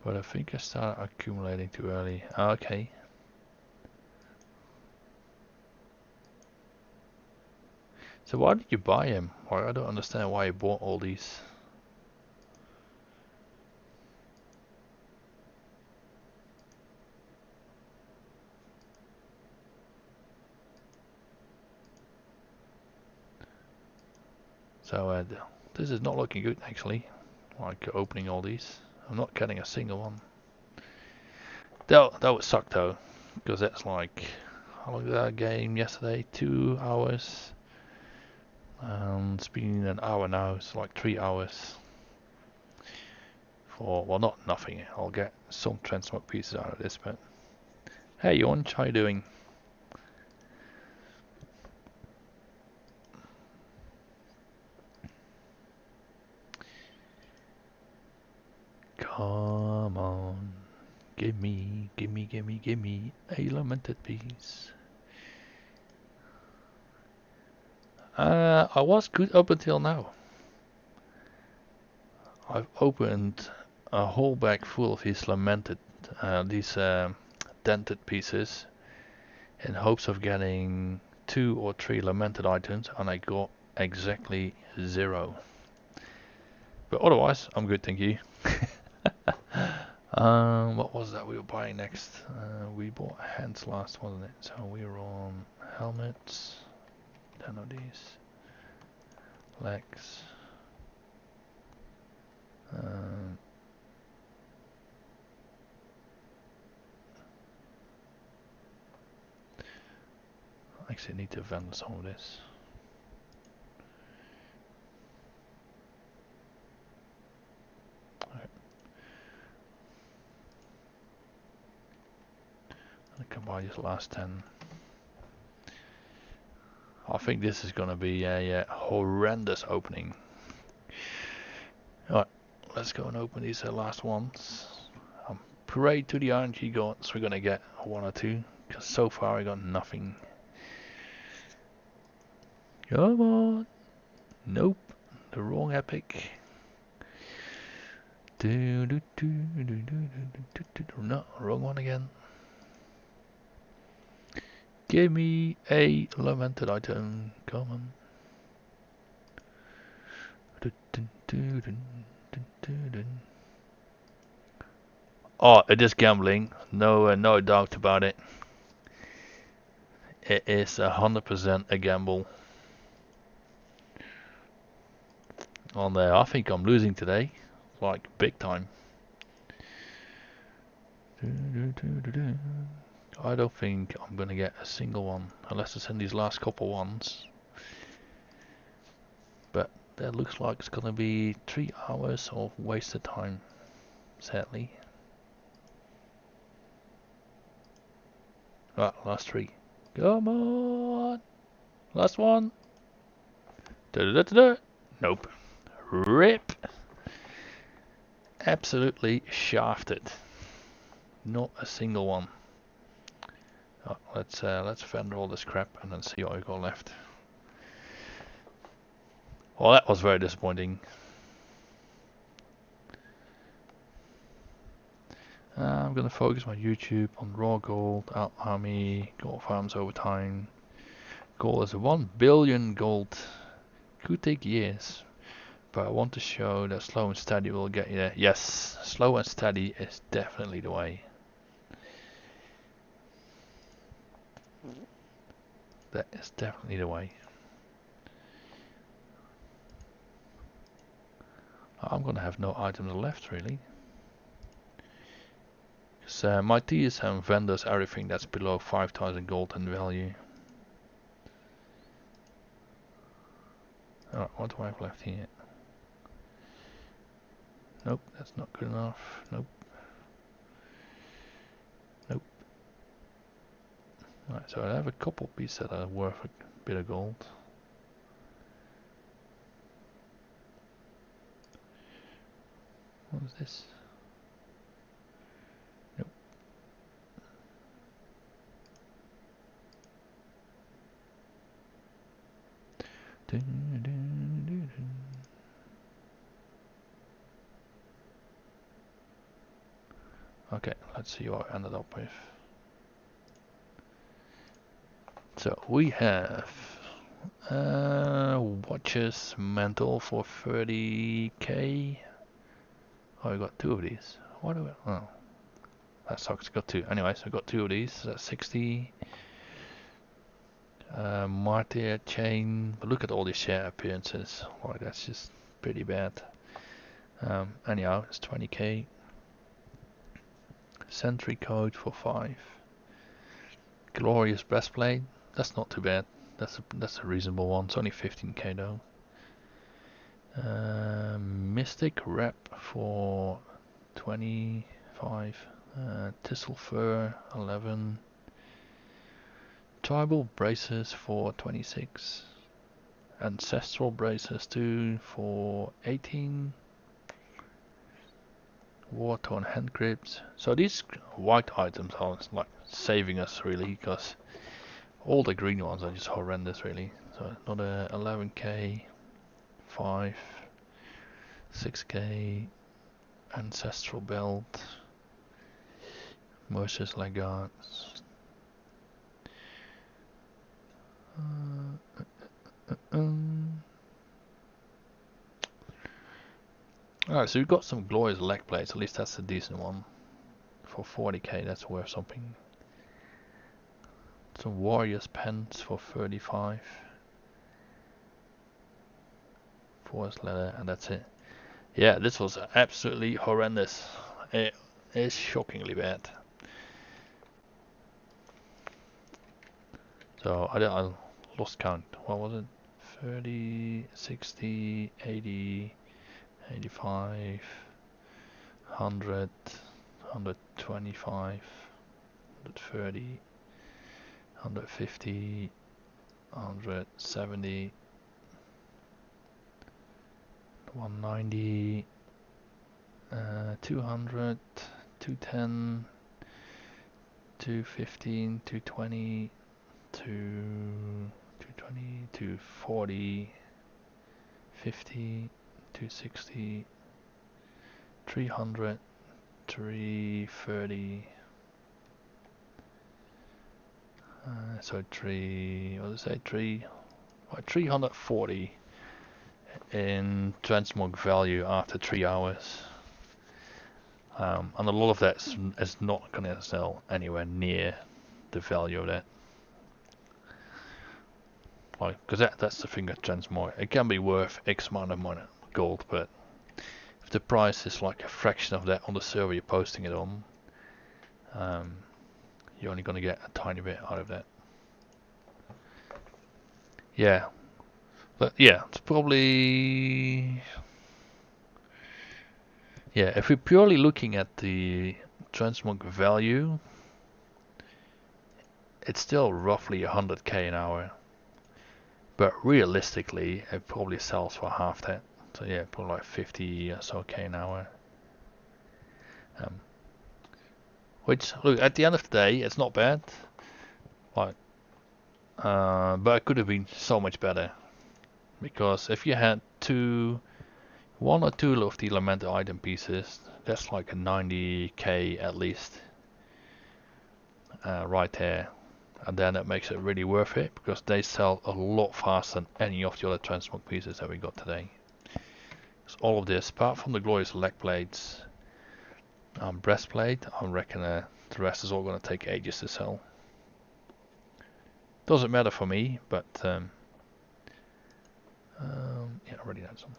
But I think I started accumulating too early. Okay. So why did you buy him? Or I don't understand why you bought all these. So this is not looking good actually. Like opening all these. I'm not getting a single one. That would suck though. Because that's like, how long did that game yesterday? 2 hours. It's been an hour now. It's like 3 hours. For, well, not nothing. I'll get some transmog pieces out of this, but hey, Yonch, how you doing? Come on, give me a lamented piece. I was good up until now. I've opened a whole bag full of these dented pieces in hopes of getting 2 or 3 lamented items, and I got exactly 0. But otherwise, I'm good, thank you. What was that we were buying next? We bought hands last, wasn't it? So we were on helmets. 10 of these. Legs. Actually, I need to vendor some of this. Right. I can buy these last 10. I think this is gonna be a horrendous opening. Alright, let's go and open these last ones. Pray to the RNG gods we're gonna get one or two, because so far I got nothing. Come on! Nope, the wrong epic. No, wrong one again. Give me a lamented item. Come on. Oh, it is gambling. No, no doubt about it. It is 100% a gamble. On there, I think I'm losing today, like big time. I don't think I'm gonna get a single one unless I send these last couple ones. But that looks like it's gonna be 3 hours of wasted time, sadly. Right, last 3. Come on! Last one! Nope. RIP! Absolutely shafted. Not a single one. Oh, let's vendor all this crap and then see what we got left. Well, that was very disappointing. I'm gonna focus my YouTube on raw gold, army, gold farms over time. Gold is 1 billion gold. Could take years, but I want to show that slow and steady will get you there. Yes, slow and steady is definitely the way. That is definitely the way. I'm gonna have no items left really. So my TSM vendors everything that's below 5,000 gold in value. Alright, what do I have left here? Nope, that's not good enough. Nope. Nope. Right, so I have a couple pieces that are worth a bit of gold. What is this? Nope. Okay, let's see what I ended up with. So we have watches mantle for 30k. Oh, we got 2 of these. What do we? Oh, that sucks. Got 2. Anyways, I got 2 of these. That's 60. Martyr chain. But look at all these share appearances. Like that's just pretty bad. Anyhow, it's 20k. Sentry code for 5. Glorious breastplate. That's not too bad. That's a reasonable one. It's only 15k though. Mystic wrap for 25. Thistle fur 11. Tribal braces for 26. Ancestral braces too for 18. War-torn hand grips. So these white items are like saving us really, because all the green ones are just horrendous really. So another 11k, 5, 6k, ancestral belt, Mercer's legates. Alright, so we've got some glorious leg plates, at least that's a decent one. For 40k, that's worth something. Some warrior's pants for 35. forest leather, and that's it. Yeah, this was absolutely horrendous. It is shockingly bad. So I lost count. What was it? 30, 60, 80, 85, 100, 125, 130, 150, 170, 190, 200, 210, 215, 220, 220, 240, 50, 260, 300, 330. So what did I say? 340 in transmog value after 3 hours. And a lot of that is not going to sell anywhere near the value of that. Like, because that's the thing with transmog. It can be worth X amount of money, gold, but if the price is like a fraction of that on the server you're posting it on, you're only going to get a tiny bit out of that. Yeah, but yeah, it's probably, yeah, if we're purely looking at the transmog value, it's still roughly 100k an hour, but realistically it probably sells for half that. So yeah, probably like 50 or so k an hour. Which, look, at the end of the day, it's not bad. Like, but it could have been so much better. Because if you had one or two of the elemental item pieces, that's like a 90k at least, right there. And then it makes it really worth it, because they sell a lot faster than any of the other transmog pieces that we got today. So all of this, apart from the glorious leg plates, breastplate, I reckon the rest is all going to take ages to sell. Doesn't matter for me, but yeah, I already had some.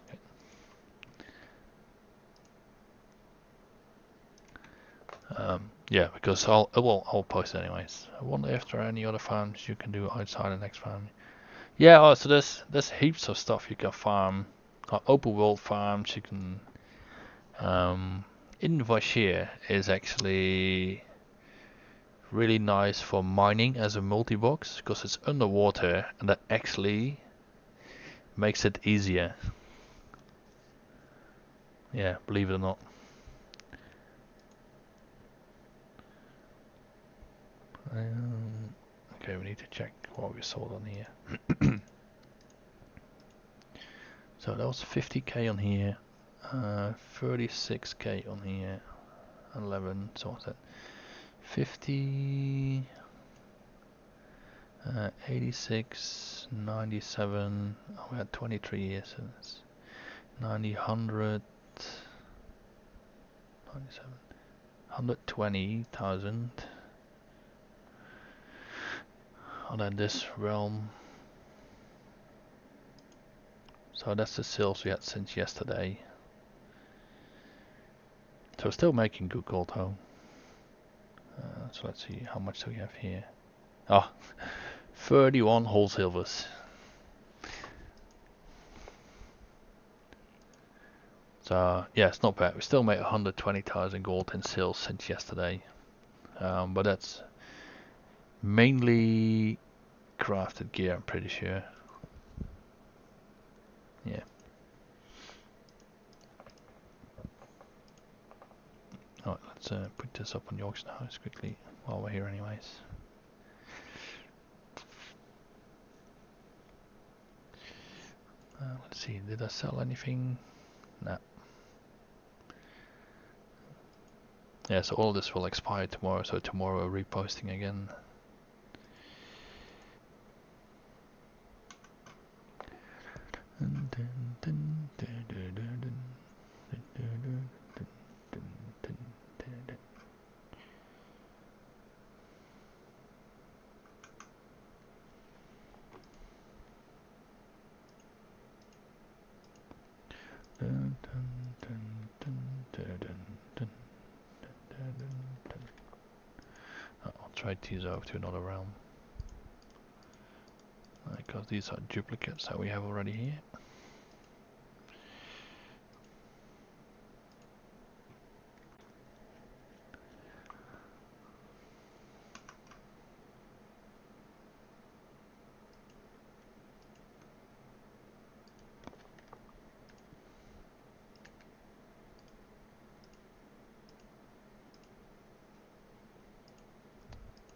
Okay. Yeah, because I'll post it anyways. I wonder if there are any other farms you can do outside the next farm. Yeah, oh, so there's heaps of stuff you can farm, open world farms. You can Invashir is actually really nice for mining as a multi-box because it's underwater, and that actually makes it easier. Yeah, believe it or not. Okay, we need to check what we sold on here. So that was 50k on here, 36k on here, 11, so what's that? 50, 86, 97, oh, we had 23 years, so that's 90, 100, 97, 120,000. And then this realm. So that's the sales we had since yesterday. So still making good gold though. So let's see, how much do we have here? Oh, 31 whole silvers. So yeah, it's not bad. We still made 120,000 gold in sales since yesterday. But that's mainly crafted gear, I'm pretty sure. Yeah. Alright, let's put this up on the auction house quickly while we're here anyways. Let's see, did I sell anything? No. Yeah, so all this will expire tomorrow, so tomorrow we're reposting again. I'll trade these over to another realm. Because these are duplicates that we have already here.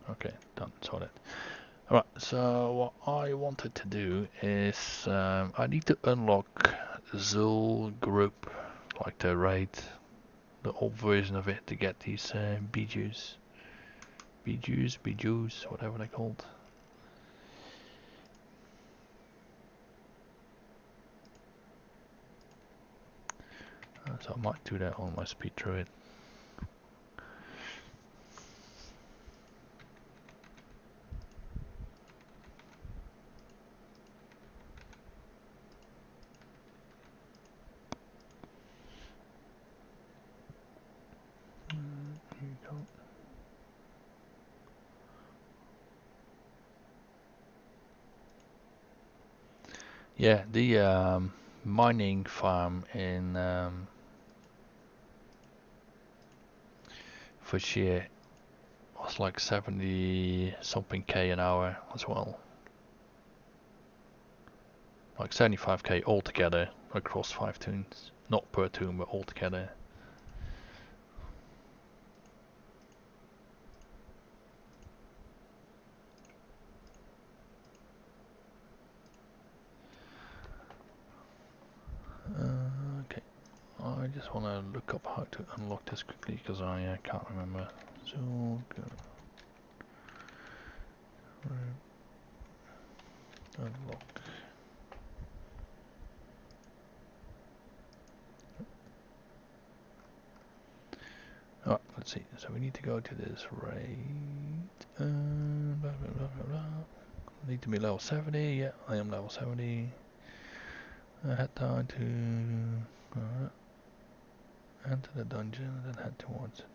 Okay, done, sorted. Alright, so what I wanted to do is I need to unlock Zul group, like the raid, the old version of it, to get these bijous, whatever they're called. So I might do that on my speed through it. Here we go. Yeah, the mining farm in Fushie was like 70 something K an hour as well. Like 75K altogether across 5 tunes. Not per tune, but altogether. Okay, I just want to look up how to unlock this quickly because I can't remember. So go unlock. Alright, let's see. So we need to go to this raid. Blah, blah, blah, blah, blah. Need to be level 70. Yeah, I am level 70. Head down to enter the dungeon and then head towards it.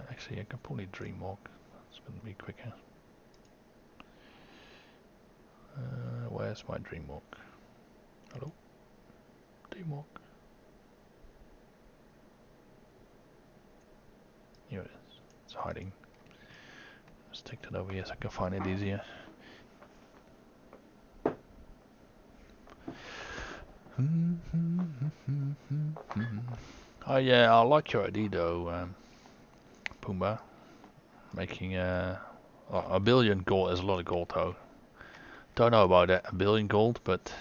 Actually, I can probably dream walk. That's going to be quicker. Where's my dream walk? Hello? Dream walk. Here it is. It's hiding. Let's take that over here so I can find it easier. Oh yeah, I like your idea though, Pumbaa. Making a billion gold is a lot of gold though. Don't know about that, a billion gold, but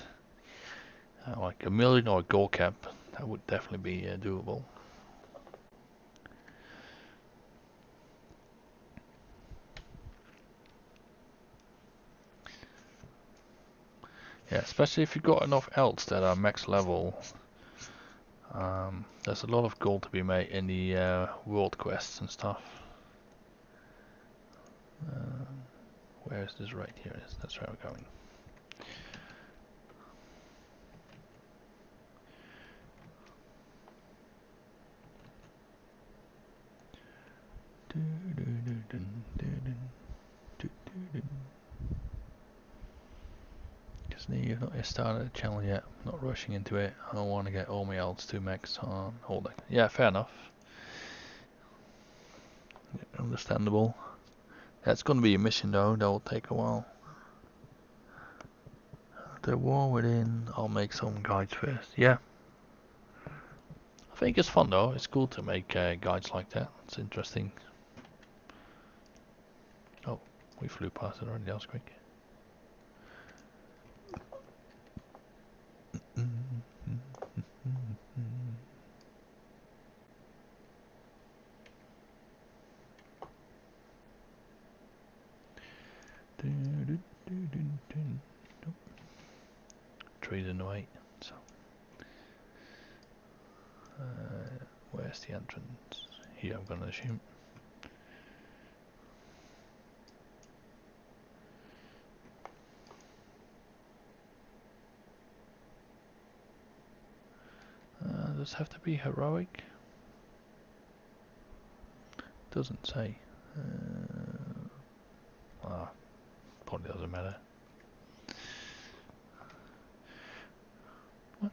like a million or a gold cap, that would definitely be doable. Yeah, especially if you've got enough elves that are max level. There's a lot of gold to be made in the world quests and stuff. Where is this? Right here it is. That's where we're going. Because you've not started a channel yet. I'm not rushing into it. I don't want to get all my elves to max on holding. Yeah, fair enough. Yeah, understandable. That's going to be a mission though. That will take a while. The war within. I'll make some guides first. Yeah. I think it's fun though. It's cool to make guides like that. It's interesting. Oh, we flew past it already. That was quick. Trees in the way. So, where's the entrance? Here, I'm gonna assume. this have to be heroic? Doesn't say. Probably doesn't matter. What?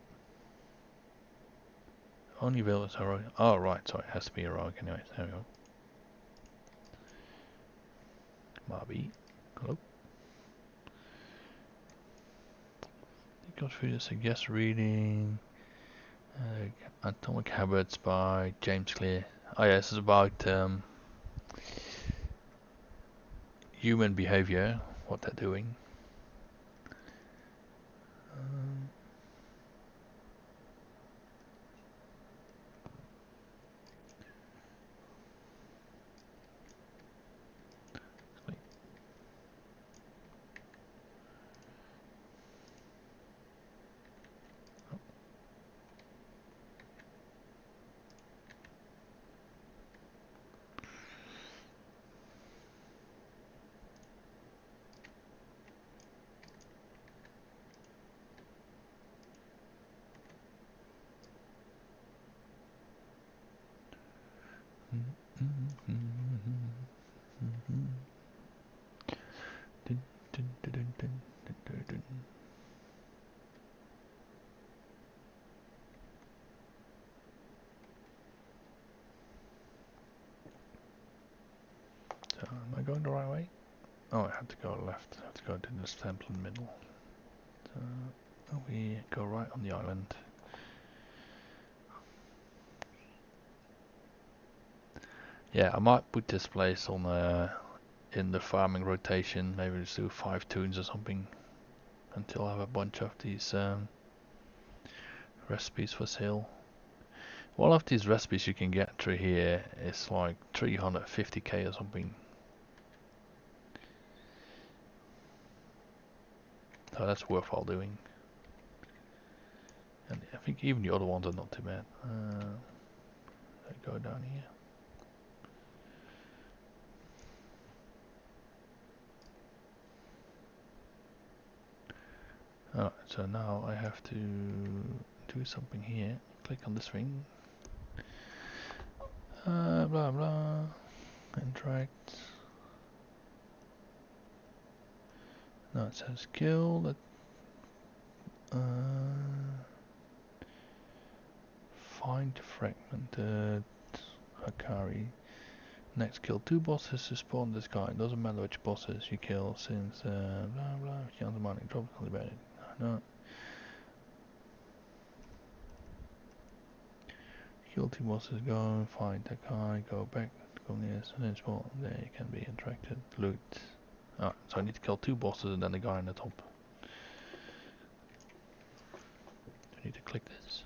Only village heroic. Oh right, sorry, it has to be heroic anyway. There we go. Marby. Hello. It goes through the suggest reading. Atomic Habits by James Clear. Oh yeah, this is about human behavior, what they're doing. So, am I going the right way? Oh, I have to go left. I have to go to this temple in the middle. So, we go right on the island. Yeah, I might put this place on in the farming rotation. Maybe just do 5 tunes or something until I have a bunch of these recipes for sale. One of these recipes you can get through here is like 350k or something. So that's worthwhile doing. And I think even the other ones are not too bad. I go down here. Alright, so now I have to do something here. Click on this thing. Blah blah. Interact. Now it says kill. That. Find fragmented Hakari. Next, kill 2 bosses to spawn this guy. Doesn't matter which bosses you kill, since blah blah. If you undermine drop about it. No. Kill 2 bosses. Go find that guy. Go back. Go near. And then spawn. There you can be interacted. Loot. Alright, so I need to kill 2 bosses and then the guy on the top. I need to click this.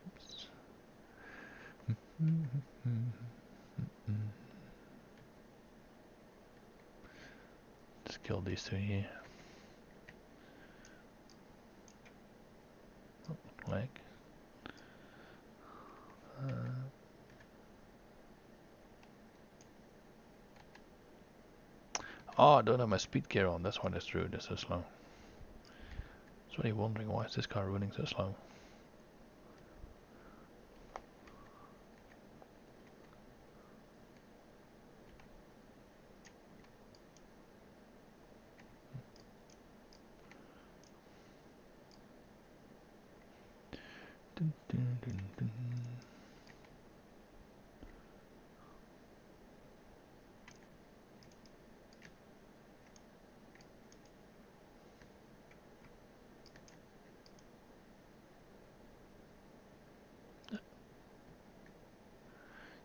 Oops. Just kill these 2 here. Oh, lag. Oh, I don't have my speed gear on, that's why this route is so slow. I was really wondering why is this car running so slow. Dun, dun, dun, dun.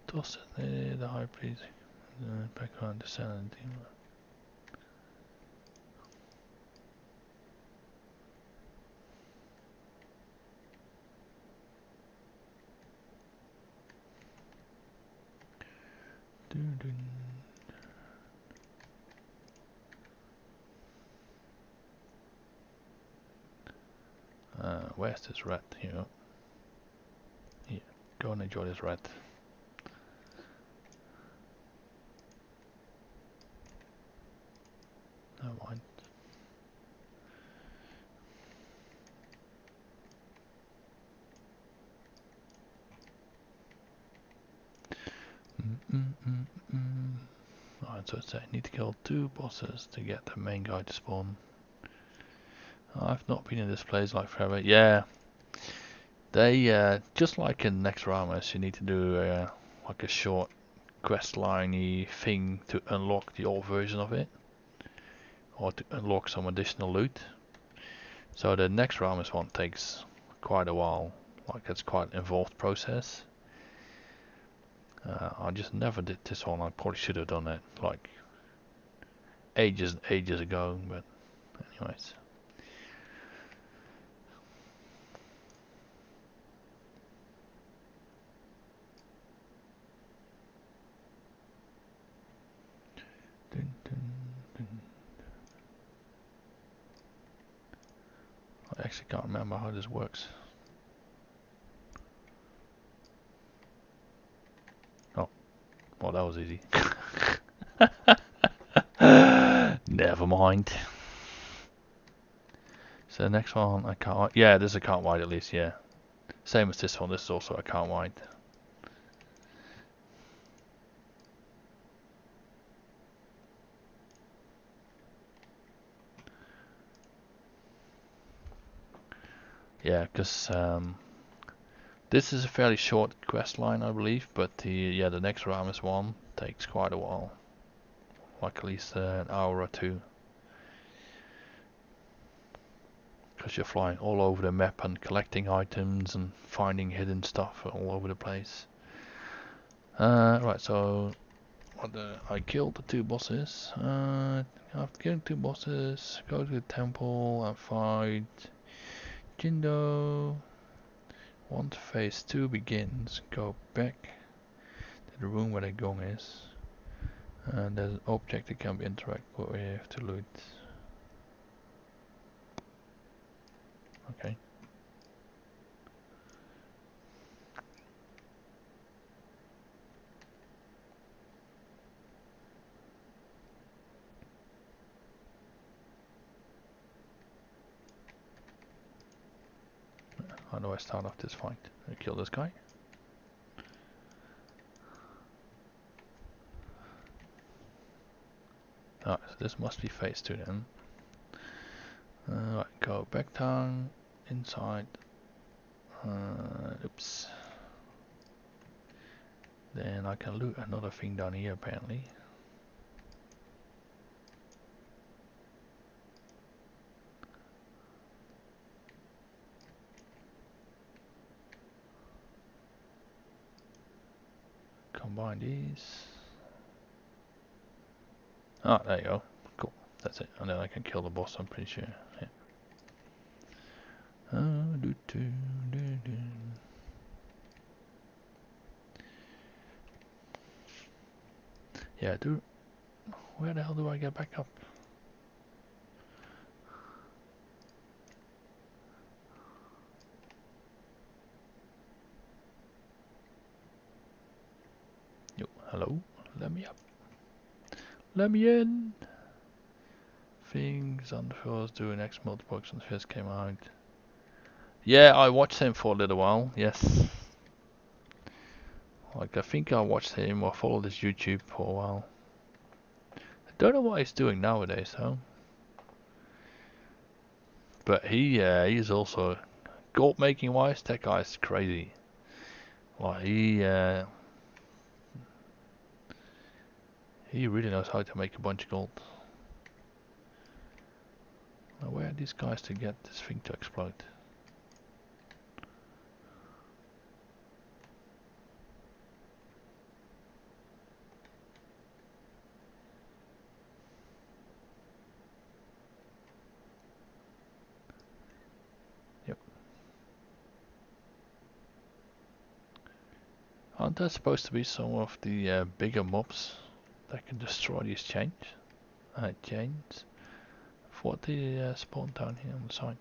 Toss the high priest background descendant team. Dun, dun. where's this rat? Here you go. Here, go and enjoy this rat. Never mind. Alright, so it's I need to kill 2 bosses to get the main guy to spawn. I've not been in this place like forever. Yeah, they just like in Next Ramus, you need to do like a short quest liney thing to unlock the old version of it, or to unlock some additional loot. So the Next Ramus one takes quite a while. Like it's quite an involved process. I just never did this one. I probably should have done it like ages and ages ago, but anyways. Dun, dun, dun. I actually can't remember how this works. Oh, well that was easy. Never mind. So the next one I can't. Yeah, this I can't wide at least. Yeah, same as this one. This is also I can't wide. Yeah, because this is a fairly short quest line, I believe, but the next Ramus one takes quite a while, like at least an hour or two, because you're flying all over the map and collecting items and finding hidden stuff all over the place. Right, so I killed the 2 bosses. After killing 2 bosses, go to the temple and fight Jindo. Once phase 2 begins, go back to the room where the gong is. And there's an object that can be interacted with to loot. Okay. How do I start off this fight? I kill this guy. Alright, so this must be phase 2 then. Right, go back down, inside. Oops. Then I can loot another thing down here apparently. Combine these. Ah, there you go. Cool. That's it. And then I can kill the boss, I'm pretty sure. Yeah. Yeah, dude. Where the hell do I get back up? Yo, hello? Let me up. Let me in! Things on the first doing X Multiboxing first came out. Yeah, I watched him for a little while, yes. Like, I think I watched him or followed his YouTube for a while. I don't know what he's doing nowadays, though. But he's also, gold making wise, that guy's crazy. Like, he really knows how to make a bunch of gold. Now, where are these guys to get this thing to explode? Yep. Aren't there supposed to be some of the bigger mobs that can destroy these chains? Chains? I thought they spawned down here on the side.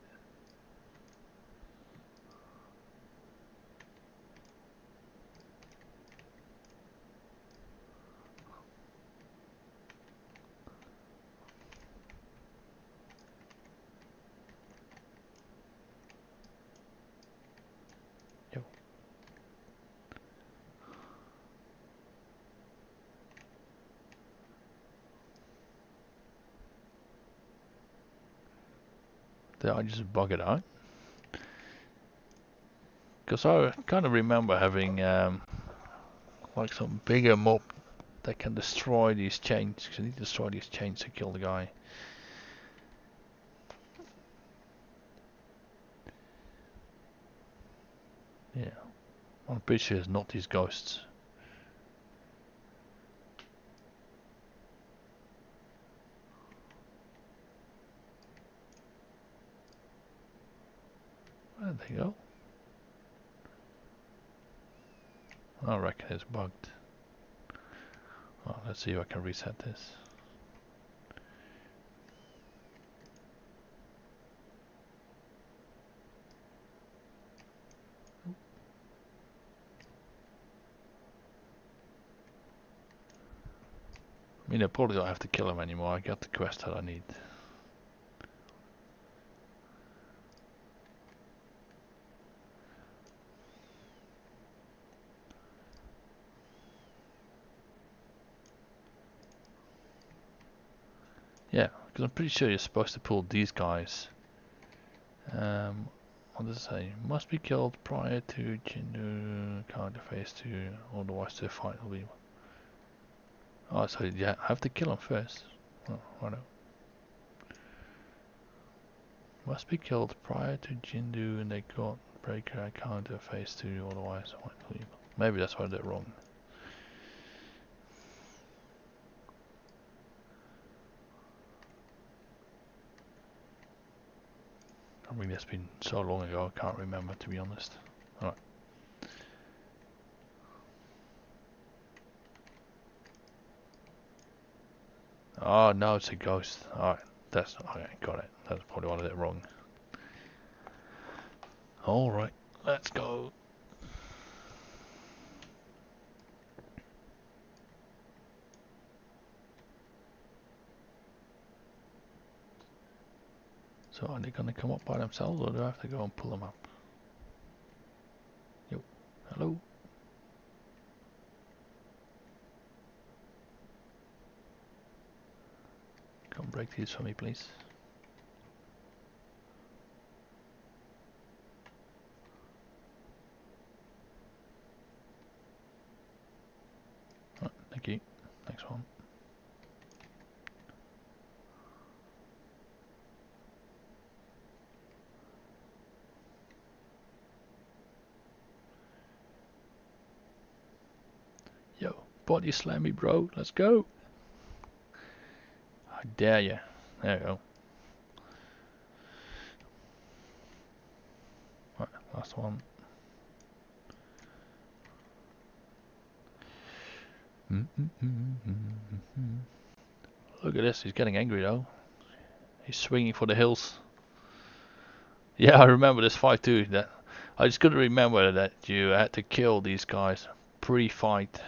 Did I just bug it out? Because I kind of remember having like some bigger mob that can destroy these chains. Because you need to destroy these chains to kill the guy. Yeah, I'm pretty sure it's not these ghosts. There you go. I reckon it's bugged. Well, let's see if I can reset this. I mean, I probably don't have to kill him anymore. I got the quest that I need. Yeah, because I'm pretty sure you're supposed to pull these guys. What does it say? Must be killed prior to Jindu counter phase 2, otherwise the fight will be. Oh, so yeah, I have to kill him first. Oh, I know. Must be killed prior to Jindu and they got breaker counter phase 2, otherwise I might leave. Maybe that's why I did it wrong. I mean, it's been so long ago, I can't remember, to be honest. Alright. Oh, no, it's a ghost. Alright, that's, okay, got it. That's probably why I did it wrong. Alright, let's go. So are they gonna come up by themselves or do I have to go and pull them up? Yo, hello? Come break these for me, please. Right, thank you. Next one. Yo, body slam me, bro. Let's go. I dare you. There you go. Right, last one. Look at this. He's getting angry though. He's swinging for the hills. Yeah, I remember this fight too. That I just couldn't remember that you had to kill these guys pre-fight,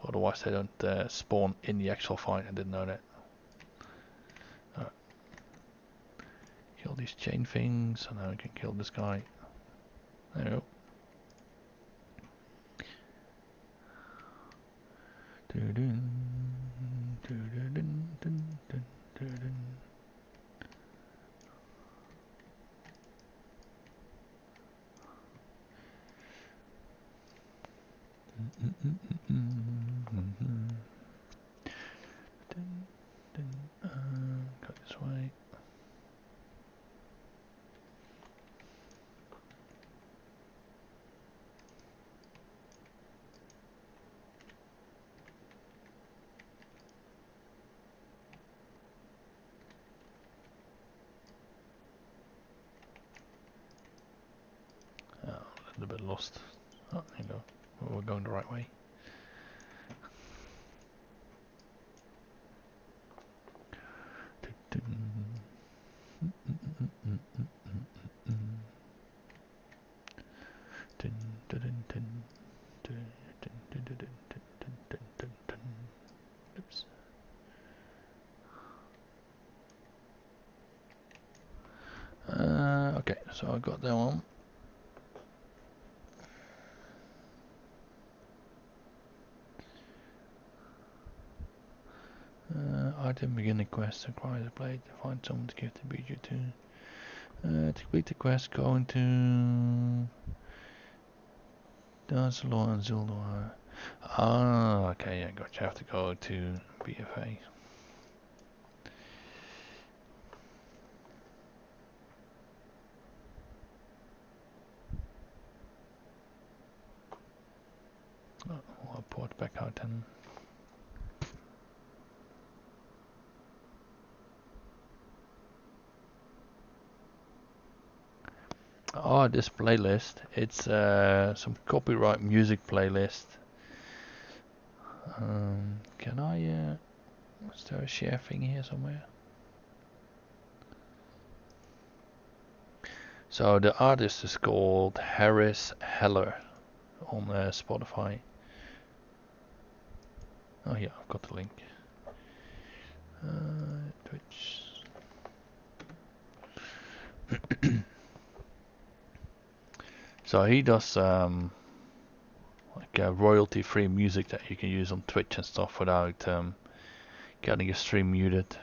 otherwise they don't spawn in the actual fight. I didn't know that. Kill these chain things, and now I can kill this guy. There you go. Go this way. Oh, a little bit lost. Oh, there you go. Well, we're going the right way. Oops. Okay, so I got that one. Item beginning quest requires a blade to find someone to give the BG to. To complete the quest, go into Dancelor and Zildor. Ah, okay, yeah, gotcha. I have to go to BFA. Oh, I'll port back out then. Oh, this playlist. It's some copyright music playlist. Can I? Is there a share thing here somewhere? So the artist is called Harris Heller on Spotify. Oh yeah, I've got the link. Twitch. So he does like royalty-free music that you can use on Twitch and stuff without getting your stream muted.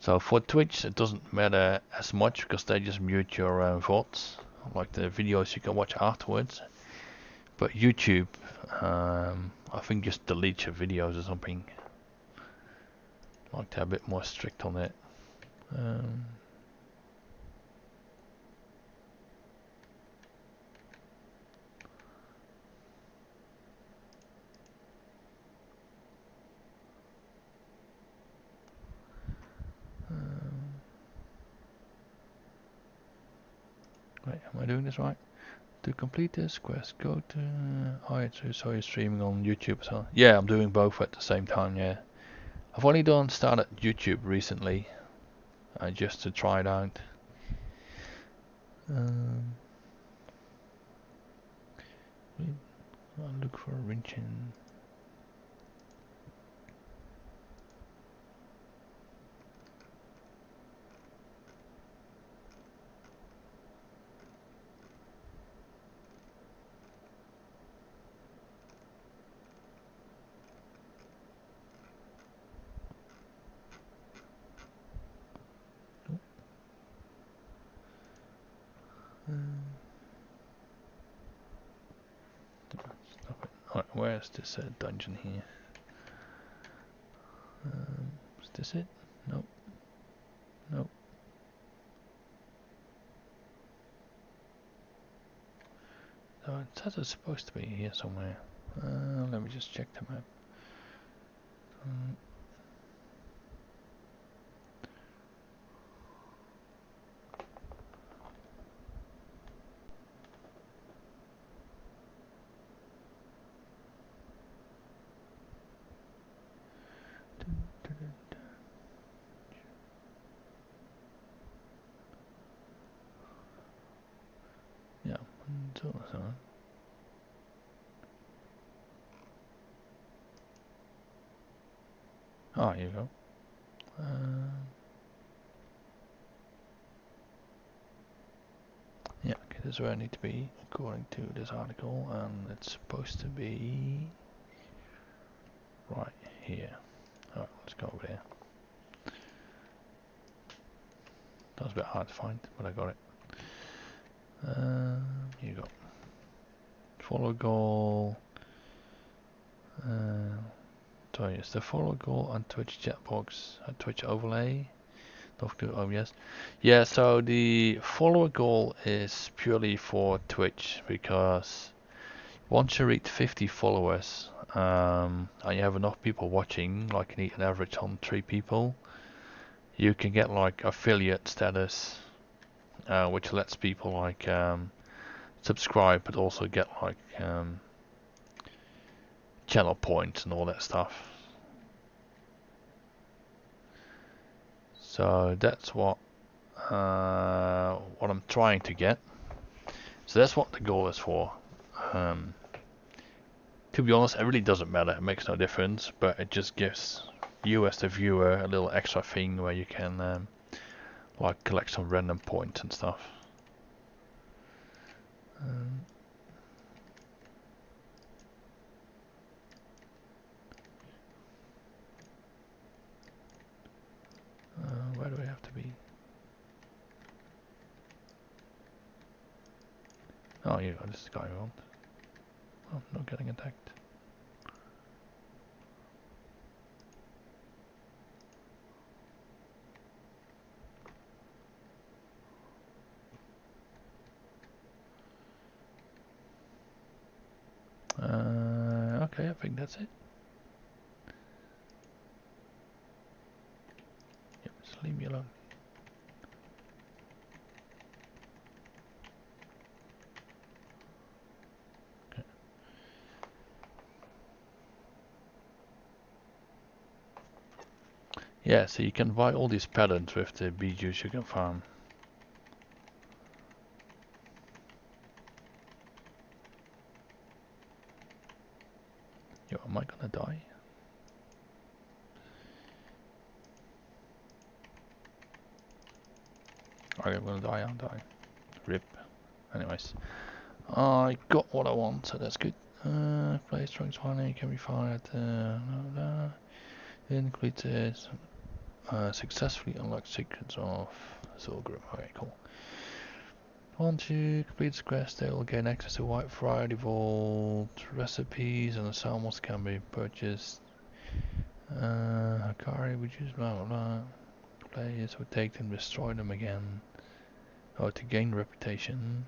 So for Twitch it doesn't matter as much because they just mute your VODs, like the videos you can watch afterwards. But YouTube, I think just delete your videos or something. Like they're a bit more strict on it. Wait, am I doing this right? To complete this quest, go to... Oh, so you're streaming on YouTube as well. Yeah, I'm doing both at the same time, yeah. I've only started YouTube recently, just to try it out. I'll look for a Rinchin. Stop it. Alright, where's this dungeon here? Is this it? Nope. Nope. So it says it's supposed to be here somewhere. Let me just check the map. Yeah, so. Oh, here you go. Yeah, okay, this is where I need to be according to this article, and it's supposed to be right here. Alright, let's go over there. That was a bit hard to find, but I got it. Here you go. Follow goal. Sorry, it's the follow goal on Twitch chat box, Twitch overlay. Don't do OBS. Yeah, so the follower goal is purely for Twitch because once you reach 50 followers, and you have enough people watching, like you need an average on 3 people, you can get like affiliate status, which lets people like subscribe, but also get like channel points and all that stuff. So that's what I'm trying to get. So that's what the goal is for. To be honest, it really doesn't matter. It makes no difference, but it just gives you as the viewer a little extra thing where you can like collect some random points and stuff. Where do I have to be? Oh, you got this guy around. Oh, not getting attacked. Okay, I think that's it. Yep, just leave me alone. Okay. Yeah, so you can buy all these patterns with the bee juice you can farm. Yo, am I gonna die? Okay, I'm gonna die, I'll die. Rip. Anyways. I got what I want, so that's good. Play strong money can be found at included successfully unlocked secrets of Zulgrim. Okay, cool. Once you complete the quest, they will gain access to a wide variety of old recipes, and the salmons can be purchased. Hakari, which is blah blah blah. Players will take them, destroy them again. Oh, to gain reputation.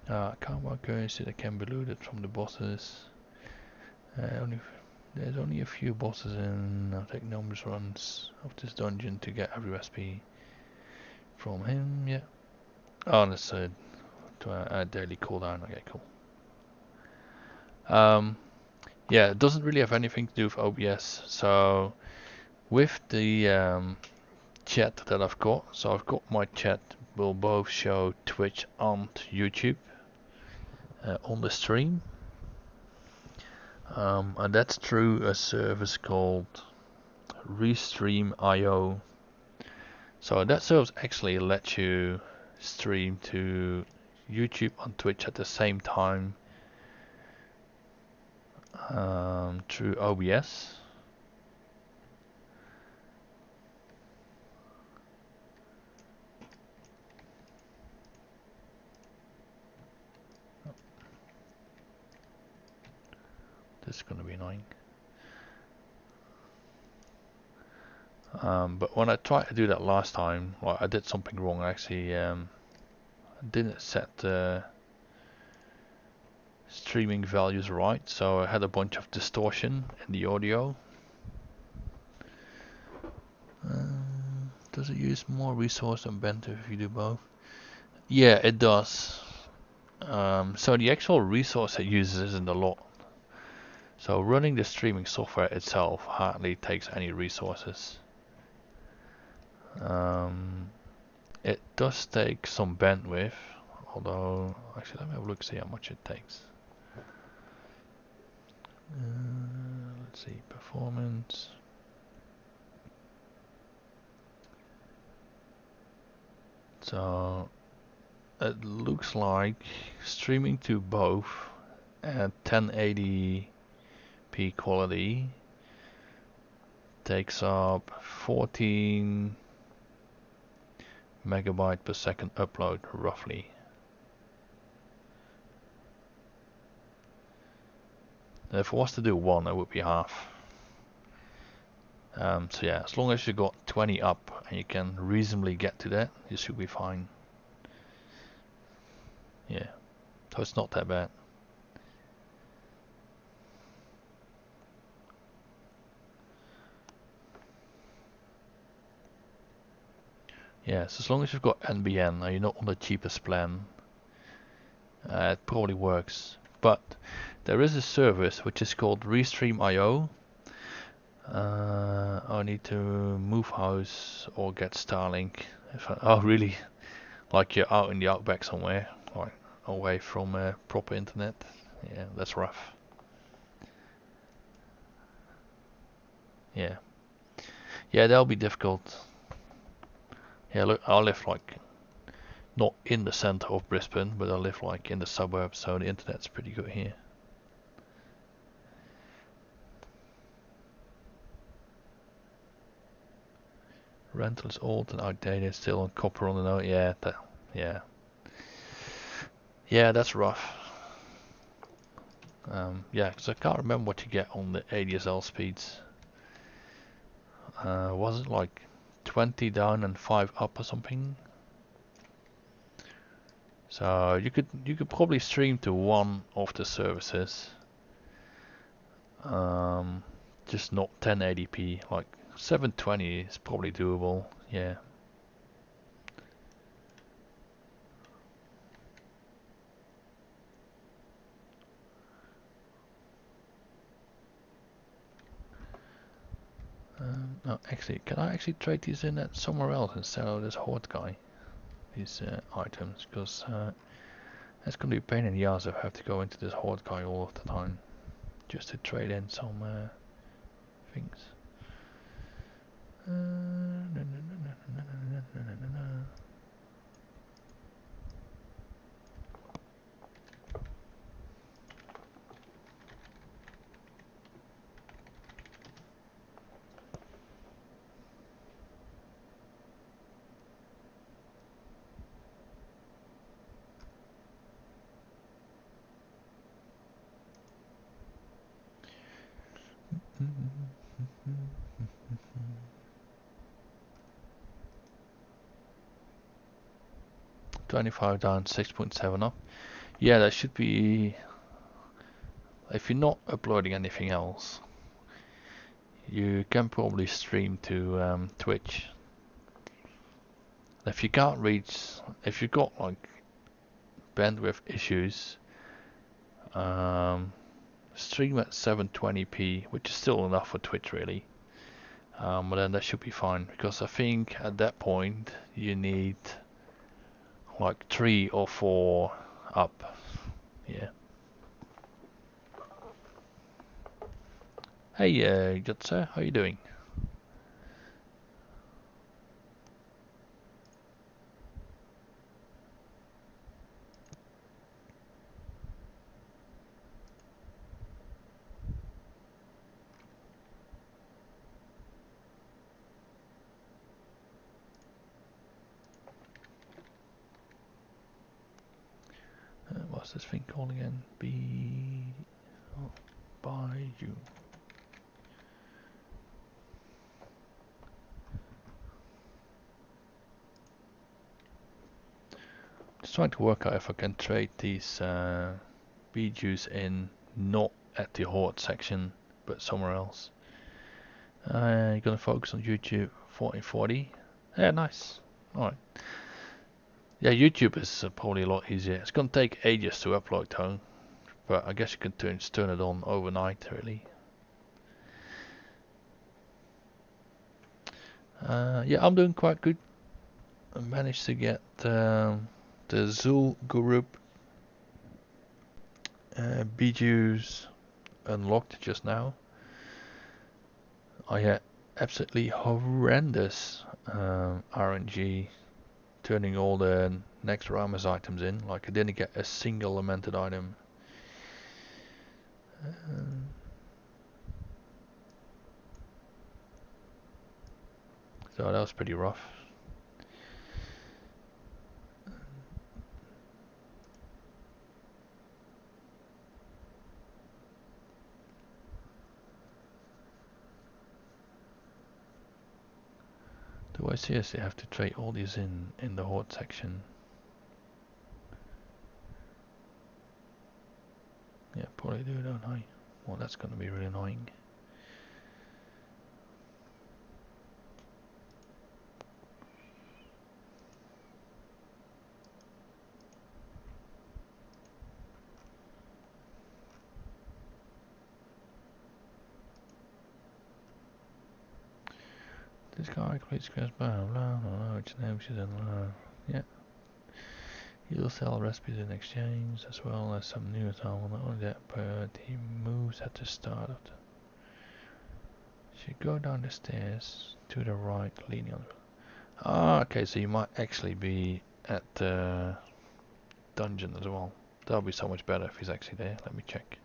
Karma currency that can be looted from the bosses. There's only a few bosses in. I'll take numerous runs of this dungeon to get every recipe from him. Yeah. Oh, that's a daily cooldown. Okay, cool. Yeah, it doesn't really have anything to do with OBS. So with the chat that I've got, so I've got my chat will both show Twitch and YouTube on the stream. And that's through a service called Restream.io. So that service actually lets you stream to YouTube and Twitch at the same time through OBS. This is going to be annoying. But when I tried to do that last time, well, I did something wrong. I actually didn't set the streaming values right, so I had a bunch of distortion in the audio. Does it use more resource than Bento if you do both? Yeah, it does. So the actual resource it uses isn't a lot. So running the streaming software itself hardly takes any resources. It does take some bandwidth, although actually let me have a look, see how much it takes. Let's see, performance. So it looks like streaming to both at 1080p quality takes up 14 megabyte per second upload roughly. If I was to do one, it would be half. So yeah, as long as you got 20 up and you can reasonably get to that, you should be fine. Yeah, so it's not that bad. Yeah, so as long as you've got NBN and you're not on the cheapest plan, it probably works. But there is a service which is called Restream.io. I need to move house or get Starlink. Oh really? Like you're out in the outback somewhere, like away from proper internet. Yeah, that's rough. Yeah. Yeah, that'll be difficult. Yeah, look, I live like not in the center of Brisbane, but I live like in the suburbs, so the internet's pretty good here. Rental is old and outdated, still on copper on the note. Yeah, yeah. Yeah, that's rough. Yeah, because I can't remember what you get on the ADSL speeds. Was it like 20 down and 5 up or something? So you could probably stream to one of the services. Just not 1080p. Like 720 is probably doable. Yeah. No, actually, can I actually trade these in at somewhere else instead of this horde guy? These items, because it's gonna be a pain in the ass if I have to go into this horde guy all of the time just to trade in some things. No, no, no, no, no, no, no, no, no, no. 25 down, 6.7 up. Yeah, that should be. If you're not uploading anything else, you can probably stream to Twitch. If you can't reach, if you've got like bandwidth issues, stream at 720p, which is still enough for Twitch really. But then that should be fine, because I think at that point you need like 3 or 4 up. Yeah. Hey, Jutsa, how you doing? What's this thing called again? By you. Just trying to work out if I can trade these Bijus in, not at the Horde section, but somewhere else. You're gonna focus on YouTube 1440. Yeah, nice. Alright. Yeah, YouTube is probably a lot easier. It's gonna take ages to upload though, but I guess you can turn it on overnight really. Yeah, I'm doing quite good. I managed to get the Zul group Bijus unlocked just now. I had absolutely horrendous RNG turning all the next Ramas items in. Like I didn't get a single lamented item. So that was pretty rough. Do I seriously have to trade all these in the Horde section? Yeah, probably do, don't I? Well, that's gonna be really annoying. This guy creates blah blah blah, which name she's in. Yeah. He'll sell recipes in exchange, as well as some news on not only that, but he moves at the start of the. Should go down the stairs to the right, leaning on. Ah, okay, so you might actually be at the dungeon as well. That'll be so much better if he's actually there. Let me check.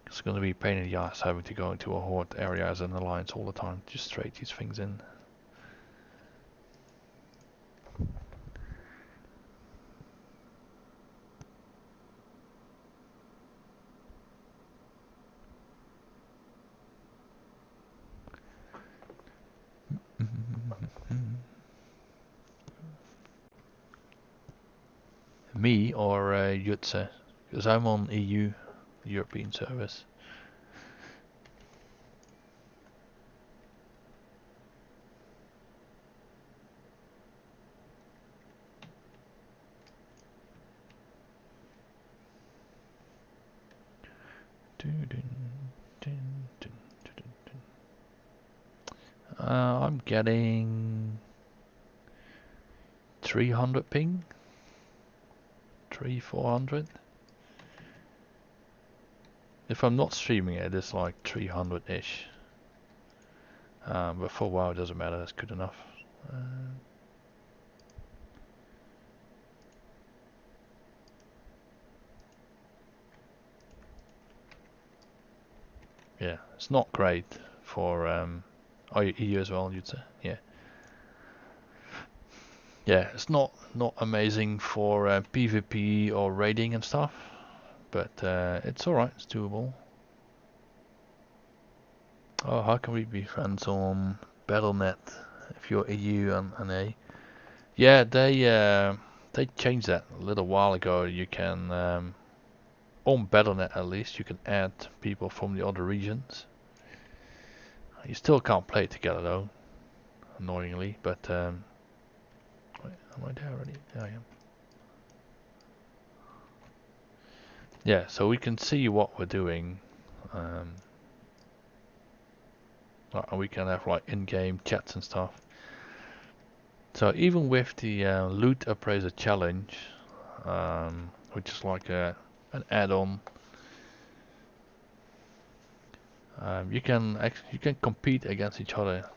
It's going to be a pain in the ass having to go into a horde area as an alliance all the time. Just trade these things in. Me or Jutse, because I'm on EU, European service. I'm getting 300 ping, 400. If I'm not streaming it, it's like 300-ish. But for WoW it doesn't matter, that's good enough. Yeah, it's not great for EU as well, you'd say. Yeah. Yeah, it's not amazing for PvP or raiding and stuff, but it's alright, it's doable. Oh, how can we be friends on Battle.net if you're EU and A? Yeah, they changed that a little while ago. You can on Battle.net at least you can add people from the other regions. You still can't play together though, annoyingly. But wait, am I there already? Yeah, I am. Yeah, so we can see what we're doing. And we can have like in-game chats and stuff. So even with the loot appraiser challenge, which is like an add-on, you can compete against each other.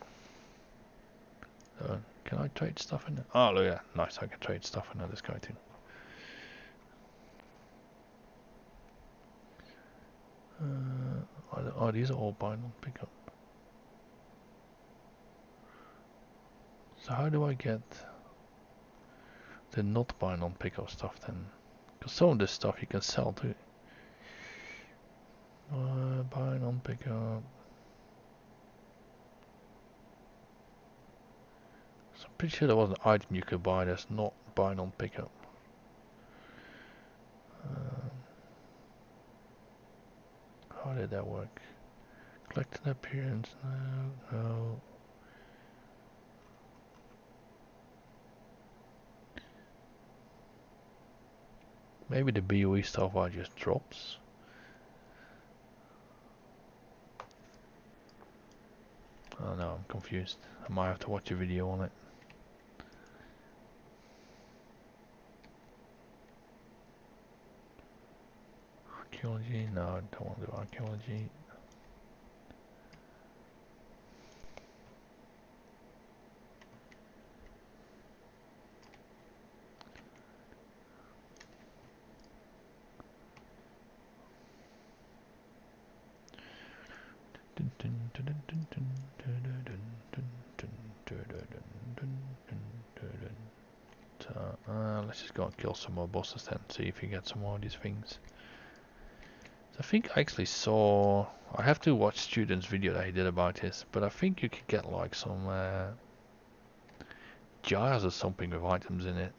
Can I trade stuff in there? Oh, look, yeah, nice. I can trade stuff in this guy too. Oh, these are all binary pickup. So how do I get the not binary pickup stuff then? Because some of this stuff you can sell too. Binary pickup. So I'm pretty sure there was an item you could buy that's not binary pickup. How did that work? Collect an appearance? No. Maybe the BOE stuff just drops. Oh no, I'm confused. I might have to watch a video on it. Archaeology? No, I don't want to do archaeology. Let's just go and kill some more bosses then, see if you get some more of these things. So I think I actually saw, I have to watch Student's video that he did about this, but I think you could get like some jars or something with items in it.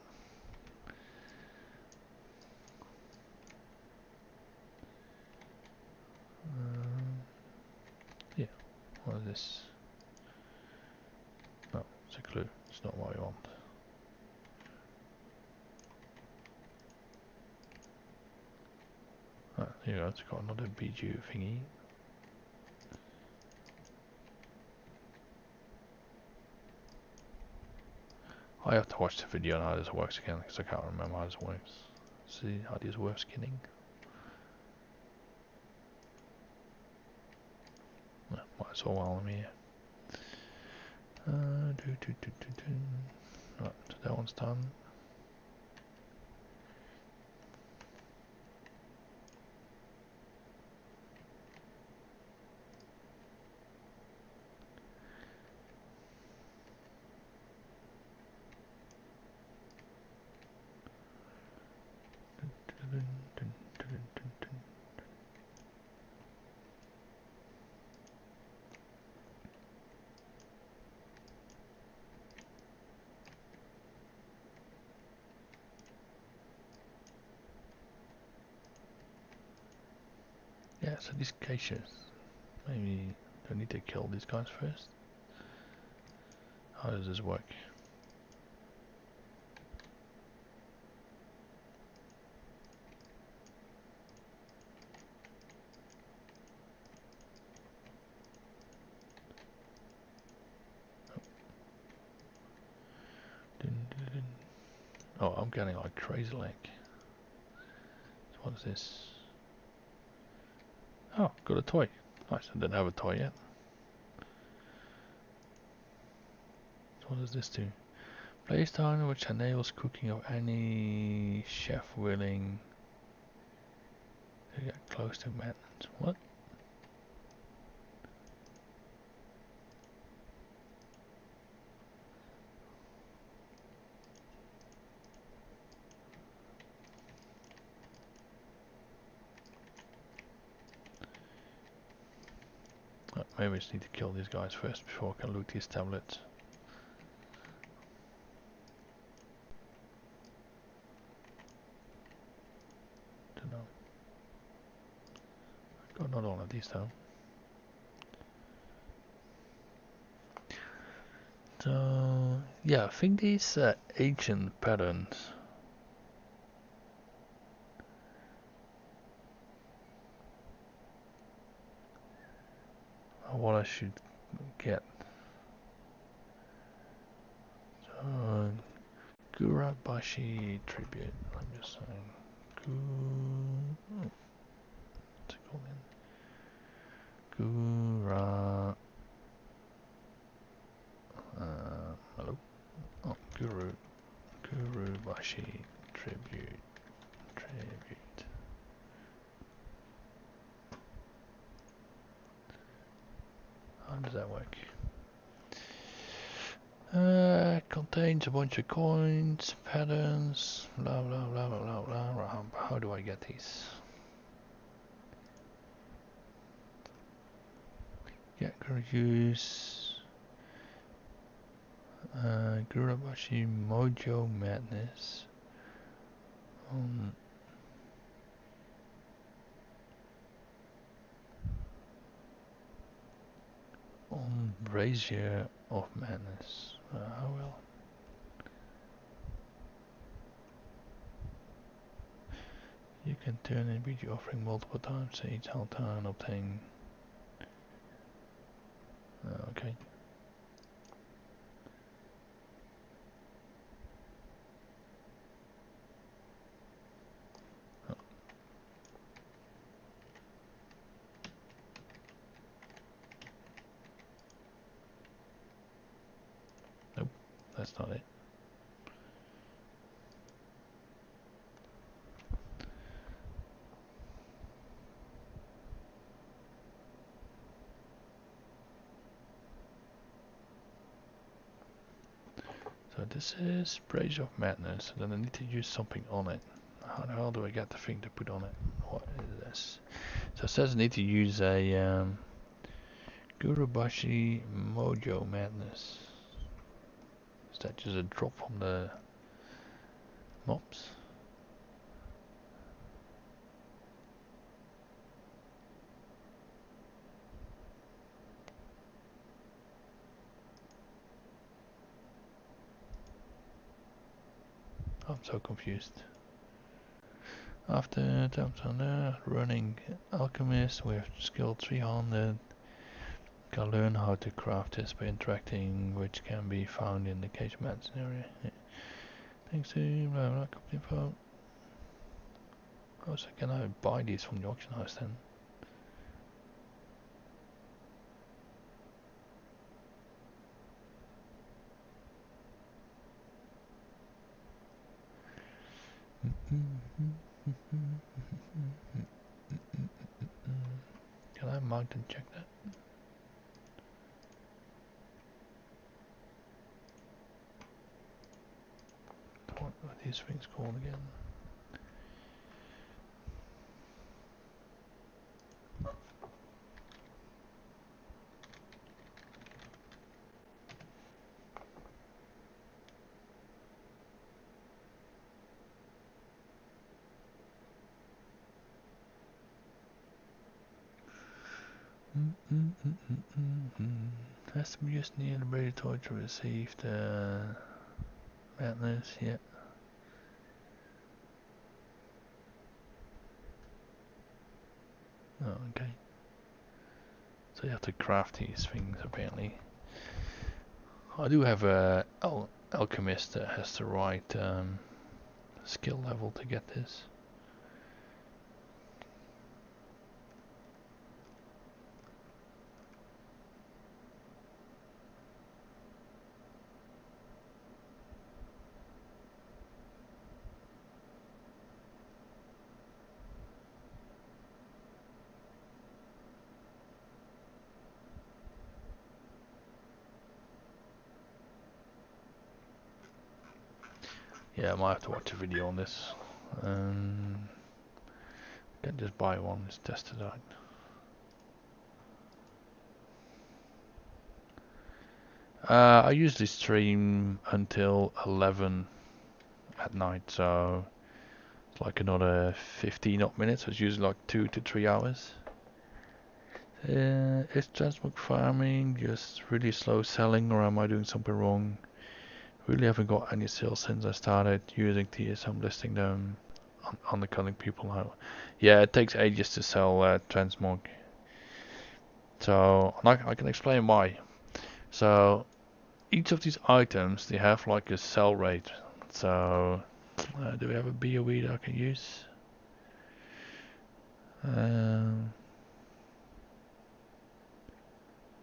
Yeah, what is this? No, it's a clue, it's not what I want. Ah, here you go, it's got another BG thingy. I have to watch the video on how this works again, because I can't remember how this works. See how this works skinning. Well, might as well while I'm here. Right, so that one's done. Yeah, so these caches, maybe I need to kill these guys first. How does this work? Oh, I'm getting like crazy lag. So what is this? Oh, got a toy. Nice, I didn't have a toy yet. So what does this do? Place down which enables cooking of any chef willing to get close to madness. What? Oh, maybe I just need to kill these guys first before I can loot these tablets. Don't know. Got not all of these though. So yeah, I think these ancient patterns. Are what I should get. So Gurabashi tribute. I'm just saying. What's it called again? Hello. Oh, Gurubashi tribute. How does that work? Contains a bunch of coins, patterns, blah blah blah blah blah. How do I get these? Yeah, gonna use Gurabashi Mojo Madness. On Brazier of Madness. Well. You can turn in video offering multiple times each whole time obtain. Okay. Oh. Nope, that's not it. So this is Brazier of Madness, and then I need to use something on it. How the hell do I get the thing to put on it? What is this? So it says I need to use a Gurubashi Mojo Madness. Is that just a drop from the mobs? I'm so confused. After attempts on running alchemist with skill 300, can learn how to craft this by interacting, which can be found in the cage mats area. Yeah. Thanks to blah blah company info. Oh, so can I buy these from the auction house then? Can I mount and check that? What are these things called again? Has to be used near the ready to receive the madness, yeah. Oh, okay. So you have to craft these things apparently. I do have a alchemist that has the right skill level to get this. Yeah, I might have to watch a video on this. Can't just buy one, just test it out. I usually stream until 11 at night, so it's like another 15 odd minutes. It's usually like 2 to 3 hours. Is transmog farming just really slow selling, or am I doing something wrong? Really haven't got any sales since I started using TS. I'm listing them undercutting people out. Yeah, it takes ages to sell transmog. So I can explain why. So each of these items, they have like a sell rate. So do we have a BOE that I can use?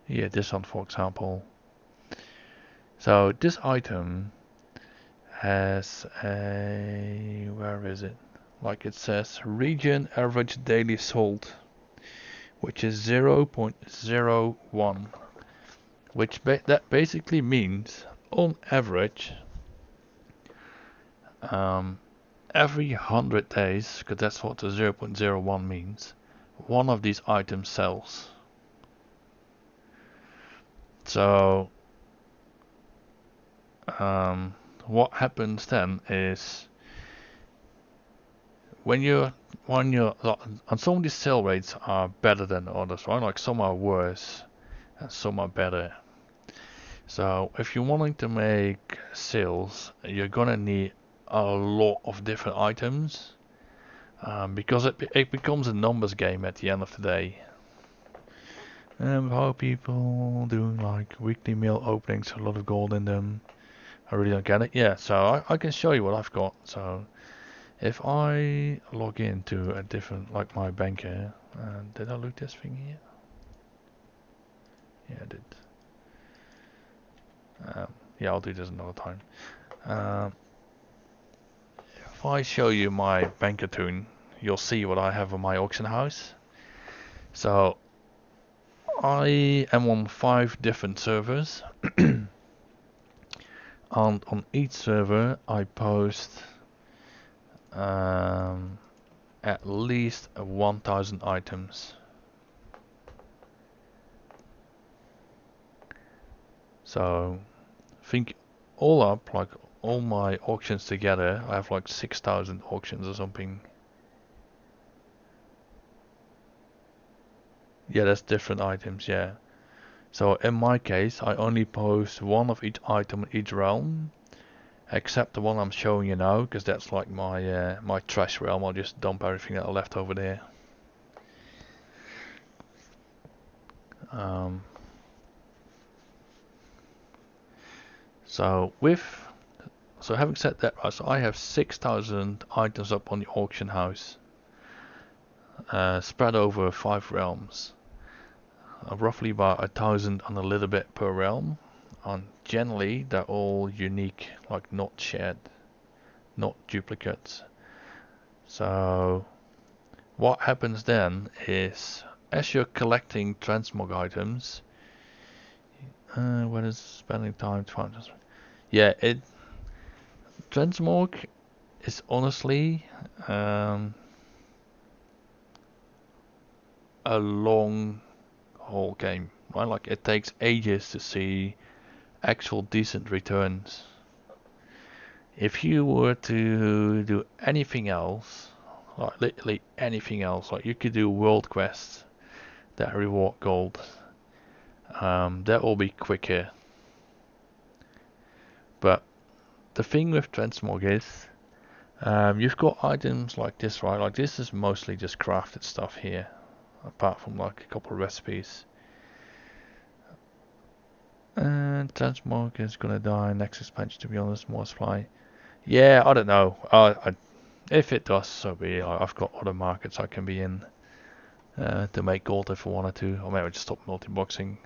Yeah, this one for example. So this item has a, where is it? Like it says region average daily sold, which is 0.01, which that basically means on average every 100 days, because that's what the 0.01 means, one of these items sells. So what happens then is when you're and some of these sell rates are better than others, right? Like some are worse and some are better. So if you're wanting to make sales, you're gonna need a lot of different items because it becomes a numbers game at the end of the day. And how people doing like weekly mail openings, a lot of gold in them. I really don't get it. Yeah, so I can show you what I've got. So if I log into a different, like my bank here, did I loot this thing here? Yeah, I did. Yeah, I'll do this another time. If I show you my banker tune, you'll see what I have on my auction house. So I am on 5 different servers. And on each server I post at least 1,000 items. So think all up, like all my auctions together, I have like 6,000 auctions or something. Yeah, that's different items, yeah. So in my case, I only post one of each item in each realm, except the one I'm showing you now, because that's like my my trash realm. I'll just dump everything that I left over there. So having said that, so I have 6,000 items up on the auction house, spread over 5 realms, roughly about 1,000 and a little bit per realm, and generally they're all unique, like not shared, not duplicates. So what happens then is, as you're collecting transmog items, when is spending time to find transmog? Yeah, transmog is honestly a long haul game, right? Like it takes ages to see actual decent returns. If you were to do anything else, like literally anything else, like you could do world quests that reward gold, that will be quicker. But the thing with transmog is, you've got items like this, right? Like this is mostly just crafted stuff here, apart from like a couple of recipes. And transmog is gonna die next expansion, to be honest. More supply. Yeah, I don't know. If it does, so be it. I've got other markets I can be in to make gold if I wanted to, or maybe just stop multi-boxing.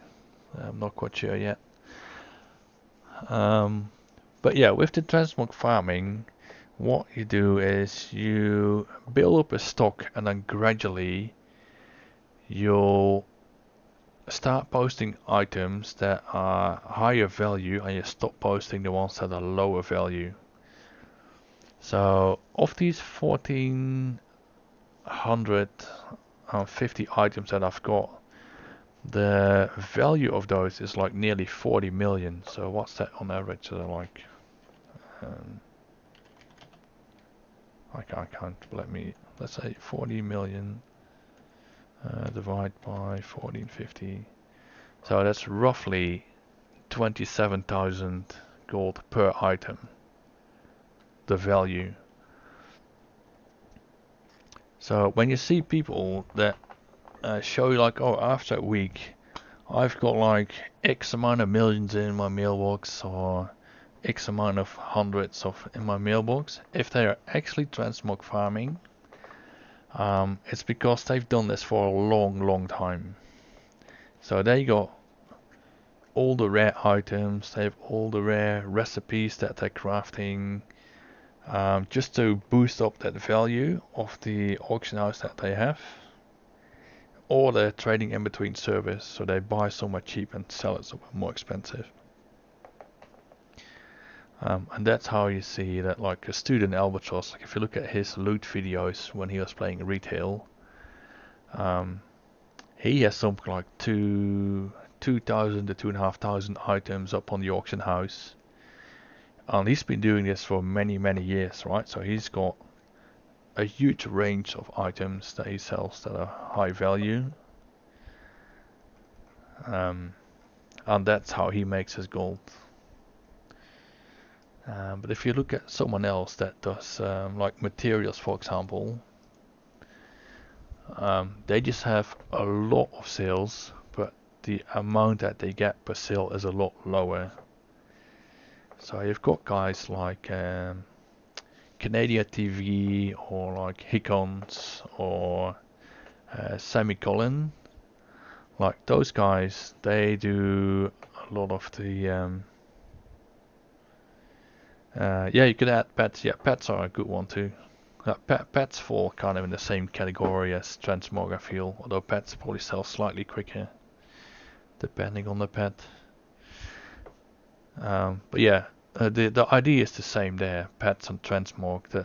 I'm not quite sure yet. But yeah, with the transmog farming, what you do is you build up a stock, and then gradually you'll start posting items that are higher value, and you stop posting the ones that are lower value. So of these 1450 items that I've got, the value of those is like nearly 40 million. So what's that on average? So like, I can't, let's say 40 million divide by 1450. So that's roughly 27,000 gold per item, the value. So when you see people that show like, oh, after a week I've got like X amount of millions in my mailbox, or X amount of hundreds of in my mailbox, if they are actually transmog farming, it's because they've done this for a long time. So they got all the rare items, they have all the rare recipes that they're crafting, just to boost up that value of the auction house that they have. Or they're trading in between servers, so they buy somewhere cheap and sell it somewhere more expensive. And that's how you see that, like a student Albatross, like if you look at his loot videos when he was playing retail, he has something like 2,000 to 2,500 items up on the auction house. And he's been doing this for many years, right? So he's got a huge range of items that he sells that are high value. And that's how he makes his gold. But if you look at someone else that does like materials, for example, they just have a lot of sales, but the amount that they get per sale is a lot lower. So you've got guys like Canadian TV, or like Hicons, or Semicolon. Like those guys, they do a lot of the yeah, you could add pets. Yeah, pets are a good one too. Pets fall kind of in the same category as transmog, I feel, although pets probably sell slightly quicker depending on the pet. But yeah, the idea is the same there, pets and transmog. The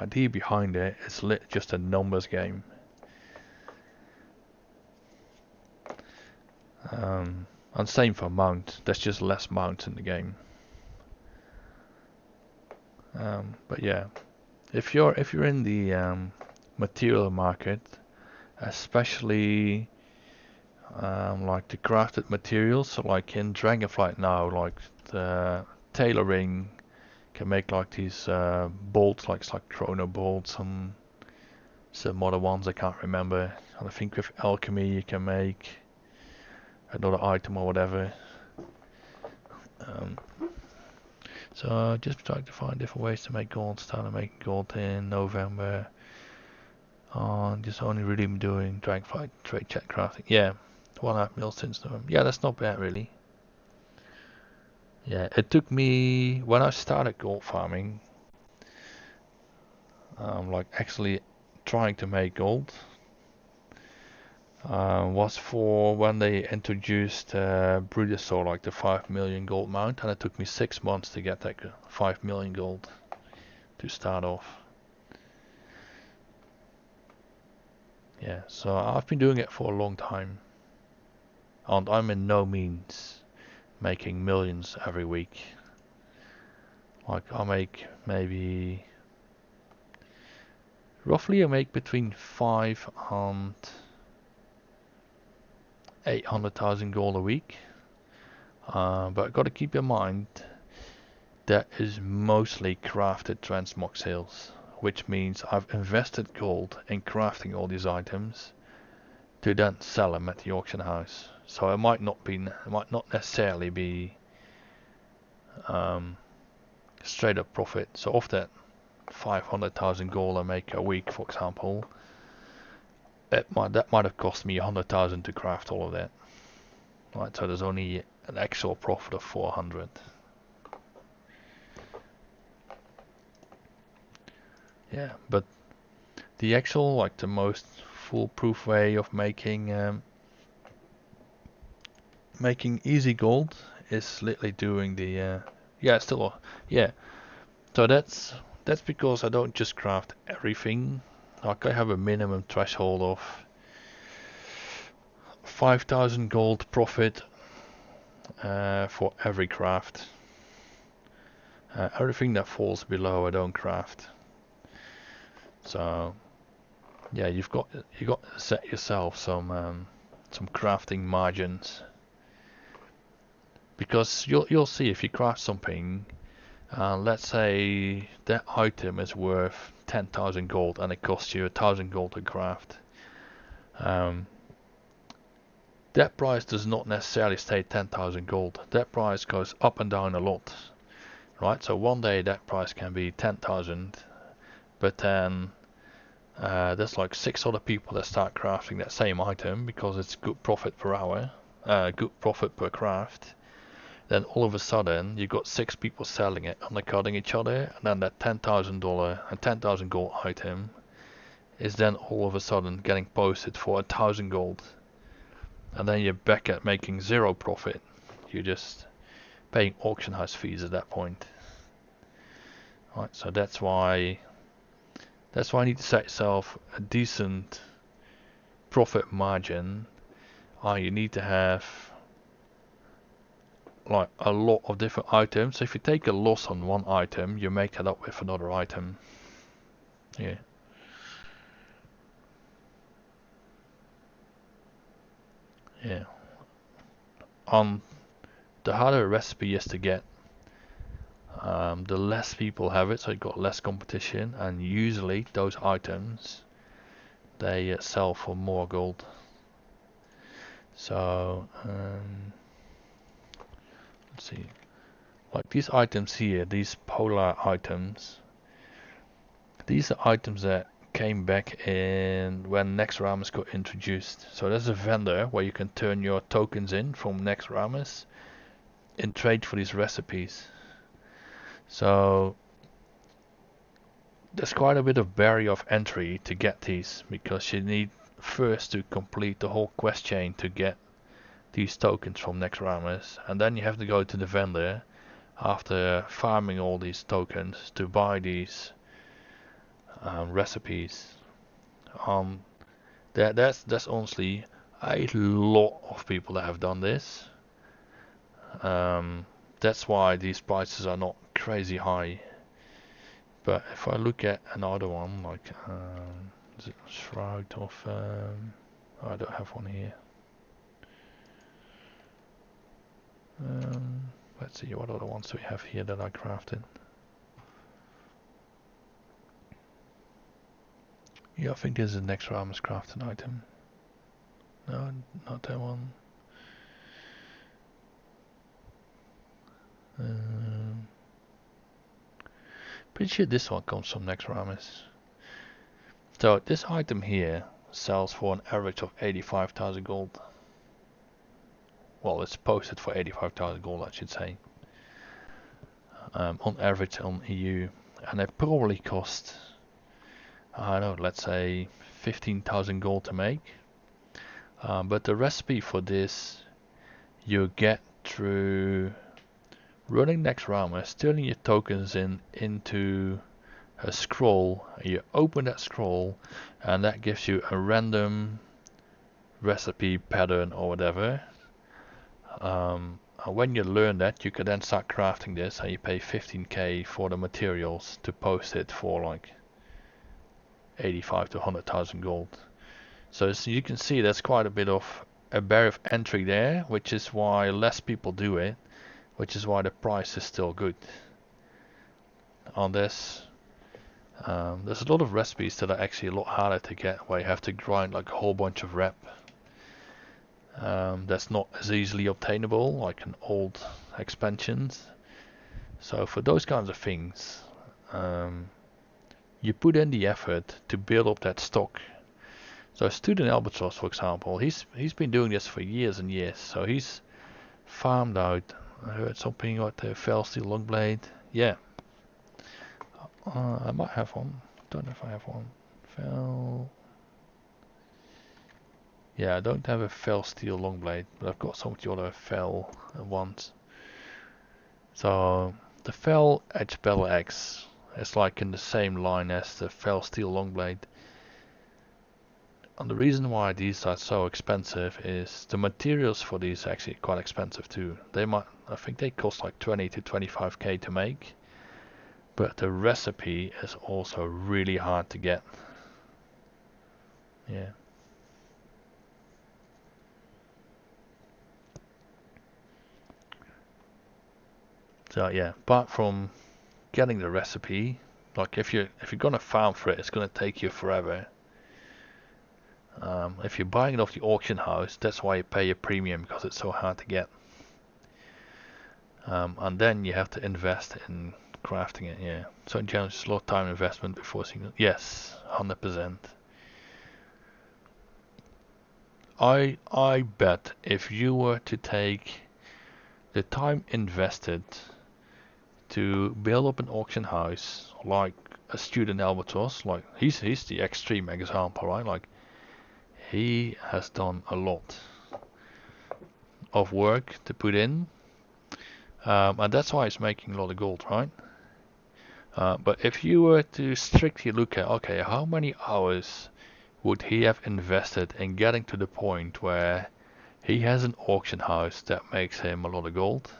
idea behind it is just a numbers game. And same for mount. There's just less mounts in the game. But yeah, if you're in the material market, especially like the crafted materials, so like in Dragonflight now, like the tailoring can make like these bolts, like chrono bolts, and some other ones I can't remember. And I think with alchemy you can make another item or whatever. So just trying to find different ways to make gold. Started making gold in November. Just only really been doing Dragonflight trade chat crafting. Yeah, 1.5 mil since November. Yeah, that's not bad really. Yeah, it took me, when I started gold farming, like actually trying to make gold, was for when they introduced Brutosaur, like the 5 million gold mount, and it took me 6 months to get that 5 million gold to start off. Yeah, so I've been doing it for a long time, and I'm in no means making millions every week. Like I make maybe, roughly I make between 5 and 800,000 gold a week. But got to keep in mind that is mostly crafted transmog sales, which means I've invested gold in crafting all these items to then sell them at the auction house. So it might not necessarily be straight up profit. So of that 500,000 gold I make a week, for example, that might have cost me 100,000 to craft all of that. Right, so there's only an actual profit of 400. Yeah, but the actual, like the most foolproof way of making easy gold is literally doing the yeah. So that's because I don't just craft everything. Like I have a minimum threshold of 5,000 gold profit for every craft. Everything that falls below I don't craft. So yeah, you got to set yourself some crafting margins, because you'll see if you craft something, let's say that item is worth 10,000 gold and it costs you 1,000 gold to craft. That price does not necessarily stay 10,000 gold. That price goes up and down a lot, right? So one day that price can be 10,000, but then there's like 6 other people that start crafting that same item because it's good profit per hour, good profit per craft. Then all of a sudden you got 6 people selling it, undercutting each other, and then that $10,000 and 10,000 gold item is then all of a sudden getting posted for 1,000 gold, and then you're back at making 0 profit. You're just paying auction house fees at that point. Right, so that's why you need to set yourself a decent profit margin. You need to have like a lot of different items. So if you take a loss on one item, you make it up with another item. Yeah. Yeah. The harder a recipe is to get, the less people have it, so you've got less competition, and usually those items they sell for more gold. So let's see, like these items here, these polar items, these are items that came back in when Nexramas got introduced. So there's a vendor where you can turn your tokens in from Nexramas in trade for these recipes. So there's quite a bit of barrier of entry to get these, because you need first to complete the whole quest chain to get these tokens from Nexramas, and then you have to go to the vendor after farming all these tokens to buy these recipes. That's honestly a lot of people that have done this. That's why these prices are not crazy high. But if I look at another one, like is it Shroud of I don't have one here. Let's see what other ones do we have here that I crafted. Yeah, I think this is the next Ramus crafted item. No, not that one. Pretty sure this one comes from Nexramas. So this item here sells for an average of 85,000 gold. Well, it's posted for 85,000 gold, I should say. On average on EU, and it probably cost, I don't know, let's say 15,000 gold to make. But the recipe for this you get through running Nexramas, turning your tokens into a scroll. You open that scroll, and that gives you a random recipe pattern or whatever. When you learn that, you can then start crafting this, and you pay 15k for the materials to post it for like 85 to 100,000 gold. So as you can see, there's quite a bit of a barrier of entry there, which is why less people do it, which is why the price is still good on this. There's a lot of recipes that are actually a lot harder to get, where you have to grind like a whole bunch of rep. That's not as easily obtainable like in old expansions. So for those kinds of things, you put in the effort to build up that stock. So Student Albatross, for example, he's been doing this for years and years. So he's farmed out. I heard something about the fell steel long blade. Yeah, I might have one. Don't know if I have one. Fell. Yeah, I don't have a fell steel long blade, but I've got some of the other fell ones. So the fell edge battle axe is like in the same line as the fell steel long blade. And the reason why these are so expensive is the materials for these are actually quite expensive too. I think they cost like 20 to 25k to make, but the recipe is also really hard to get. Yeah. So yeah, apart from getting the recipe, like if you're gonna farm for it, it's gonna take you forever. If you're buying it off the auction house, that's why you pay a premium, because it's so hard to get. And then you have to invest in crafting it. Yeah. So in general, it's a lot of time investment before seeing it. Yes, 100%. I bet if you were to take the time invested to build up an auction house like a Student Albatross, like he's the extreme example, right? Like he has done a lot of work to put in, and that's why he's making a lot of gold, right? But if you were to strictly look at, okay, how many hours would he have invested in getting to the point where he has an auction house that makes him a lot of gold?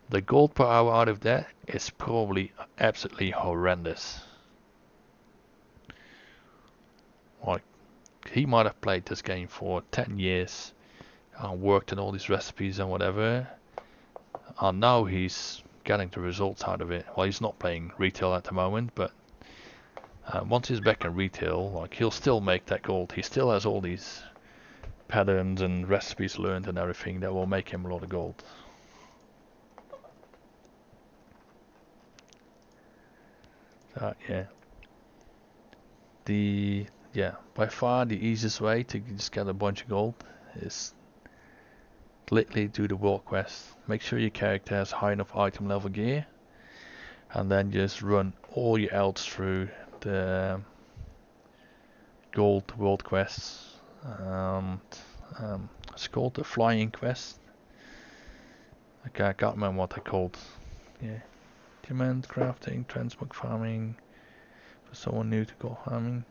The gold per hour out of that is probably absolutely horrendous. Like, he might have played this game for 10 years and worked on all these recipes and whatever, and now he's getting the results out of it. Well, he's not playing retail at the moment, but once he's back in retail, like, he'll still make that gold. He still has all these patterns and recipes learned and everything that will make him a lot of gold. Yeah, by far the easiest way to just get a bunch of gold is literally do the world quest. Make sure your character has high enough item level gear, and then just run all your elves through the gold world quests. It's called the flying quest. Okay, I can't remember what they're called. Yeah, demand crafting, transmog farming for someone new to gold farming.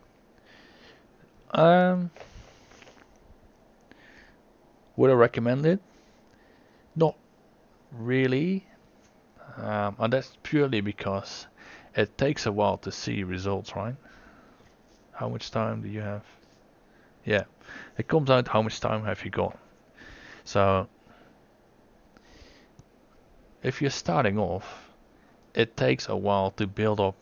Would I recommend it? Not really, and that's purely because it takes a while to see results, right? How much time do you have? Yeah, it comes out how much time have you got. So if you're starting off, it takes a while to build up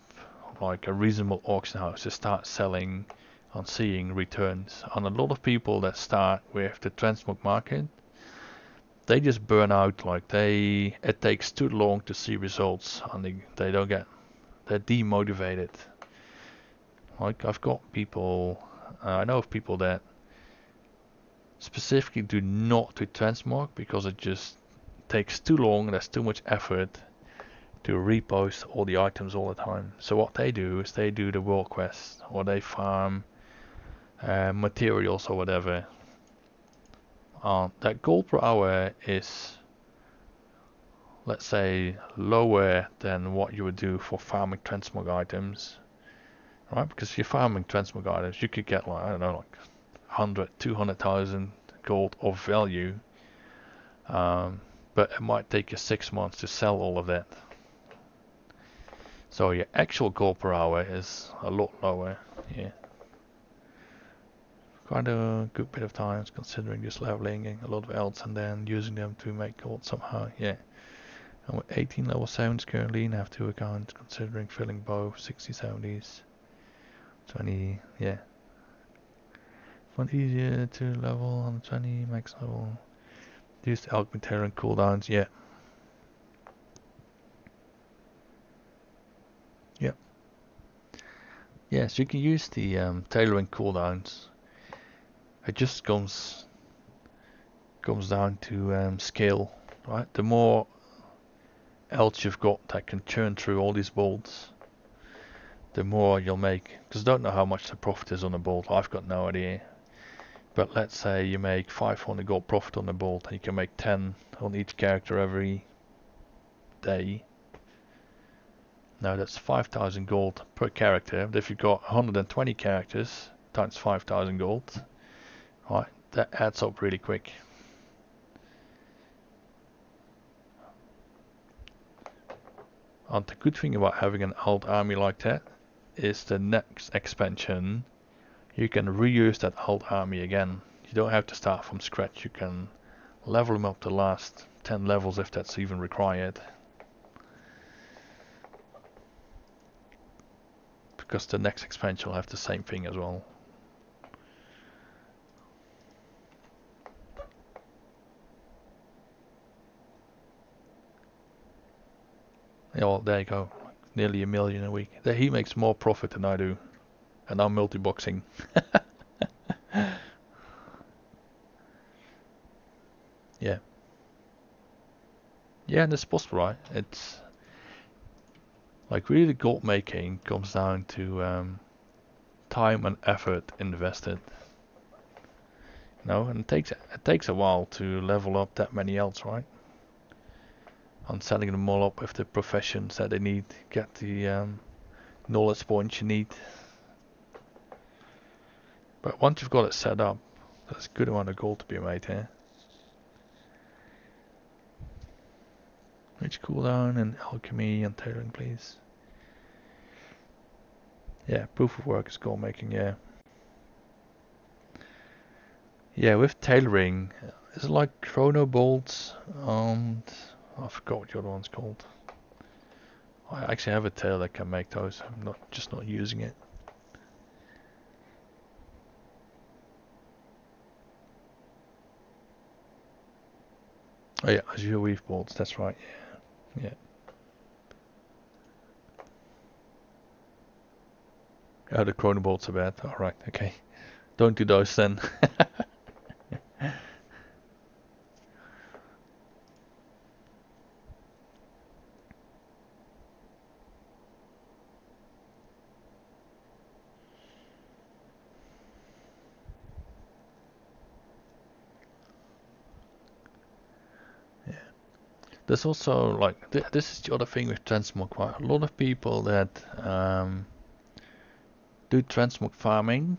like a reasonable auction house to start selling and seeing returns. And a lot of people that start with the transmog market, they just burn out. Like it takes too long to see results, and they don't get, they're demotivated. Like I've got people, I know of people that specifically do not do transmog because it just takes too long and there's too much effort to repost all the items all the time. So what they do is they do the world quest, or they farm materials or whatever. That gold per hour is, let's say, lower than what you would do for farming transmog items, right? Because if you're farming transmog items, you could get like, I don't know, like 100, 200,000 gold of value, but it might take you 6 months to sell all of that. So your actual gold per hour is a lot lower. Yeah. quite a good bit of time considering just leveling a lot of elts and then using them to make gold somehow. Yeah. And with 18 level 7s currently, and I have 2 accounts considering filling both 60, 70s. 20, yeah. One easier to level on 20 max level. Use the alchemy tailoring cooldowns, yeah. Yep. Yeah, so you can use the tailoring cooldowns. It just comes down to skill, right? The more elts you've got that can churn through all these bolts, the more you'll make. Because I don't know how much the profit is on a bolt. I've got no idea. But let's say you make 500 gold profit on a bolt, and you can make 10 on each character every day. Now that's 5,000 gold per character. But if you've got 120 characters times 5,000 gold, right, that adds up really quick. And the good thing about having an alt army like that is the next expansion you can reuse that alt army again. You don't have to start from scratch. You can level them up to the last 10 levels if that's even required. Because the next expansion will have the same thing as well. Yeah, well, there you go. Nearly 1 million a week. He makes more profit than I do. And I'm multi-boxing. Yeah. Yeah, and it's possible, right? It's like really the gold making comes down to time and effort invested. You know, and it takes a while to level up that many elts, right? On setting them all up with the professions that they need, get the knowledge points you need. But once you've got it set up, there's a good amount of gold to be made here. Which cooldown and alchemy and tailoring, please. Yeah, proof of work is gold making, yeah. Yeah, with tailoring, is it like chrono bolts and I forgot what the other one's called. I actually have a tail that can make those. I'm just not using it. Oh yeah, Azure Weave bolts, that's right, yeah. Yeah. Oh, the chrono bolts are bad. Alright, okay. Don't do those then. Yeah. There's also like this is the other thing with transmog. A lot of people that do transmog farming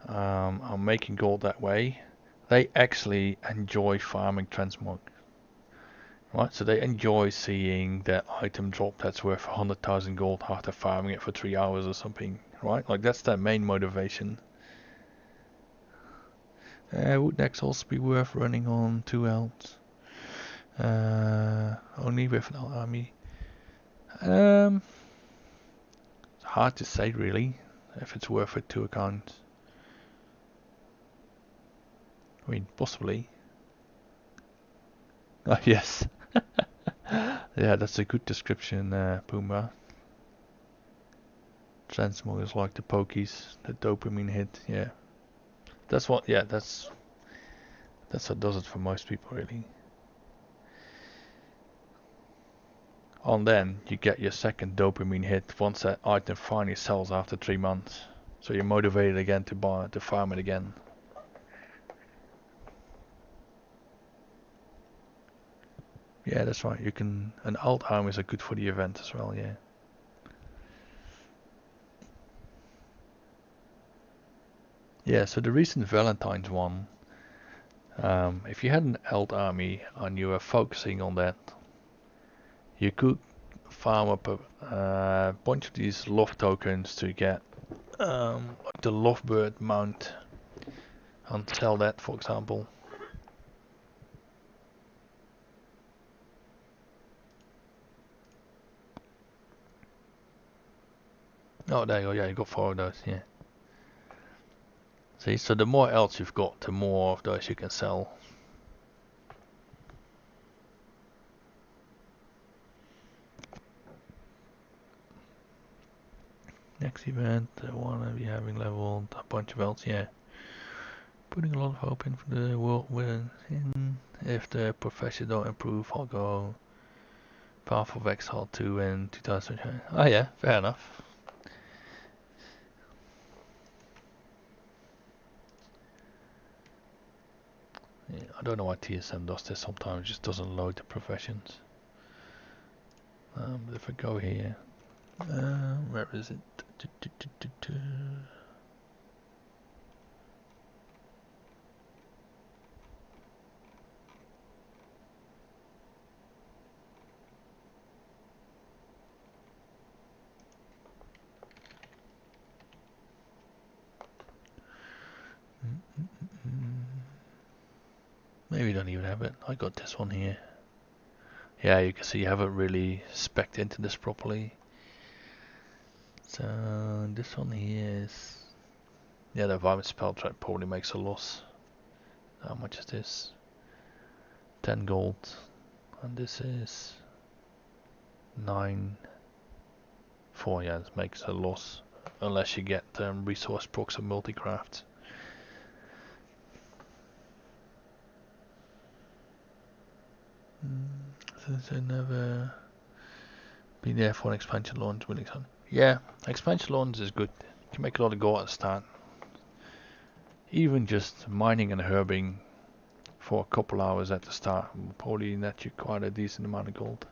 are making gold that way. They actually enjoy farming transmog. Right, so they enjoy seeing that item drop that's worth 100,000 gold after farming it for 3 hours or something, right? Like that's their main motivation. Would next also be worth running on 2 elts? Only with an army. It's hard to say really, if it's worth it to account. I mean, possibly. Oh, yes. Yeah, that's a good description, Puma. Transmog is like the pokies, the dopamine hit, yeah. That's what, yeah, that's what does it for most people, really. And then you get your second dopamine hit once that item finally sells after 3 months. So you're motivated again to farm it again. Yeah, that's right. You can, and alt armies are good for the event as well, yeah. Yeah, so the recent Valentine's one, if you had an alt army and you were focusing on that, you could farm up a bunch of these love tokens to get like the Lovebird mount, and sell that, for example. Oh, there you go. Yeah, you got 4 of those. Yeah. See, so the more else you've got, the more of those you can sell. Next event, I wanna be having leveled a bunch of else. Yeah. Putting a lot of hope in for the world win. If the profession don't improve, I'll go Path of Exile 2 in 2000. Oh yeah, fair enough. Yeah, I don't know why TSM does this sometimes, it just doesn't load the professions. But if I go here, where is it? Maybe you don't even have it. I got this one here. Yeah, you can see you haven't really specced into this properly. So this one here is, yeah, the Environment Spell Trap probably makes a loss. How much is this? 10 gold, and this is 9. 4. Yeah, this makes a loss unless you get resource procs and multicraft. Since I never been there for an expansion launch, will excited. Yeah, expansion launch is good. You can make a lot of gold at the start. Even just mining and herbing for a couple hours at the start will probably net you quite a decent amount of gold.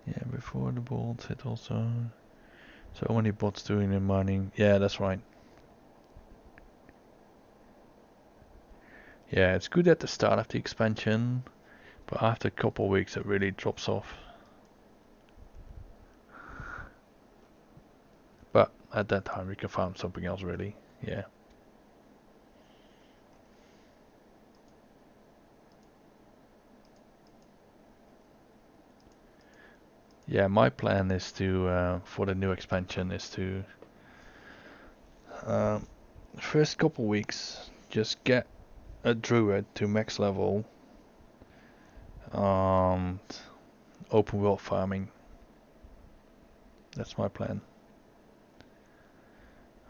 Yeah, before the bolts hit also. So many bots doing the mining. Yeah, that's right. Yeah, it's good at the start of the expansion, but after a couple of weeks it really drops off. But at that time we can farm something else really. Yeah. Yeah, my plan is to, for the new expansion, is to first couple weeks just get a druid to max level and open world farming. That's my plan.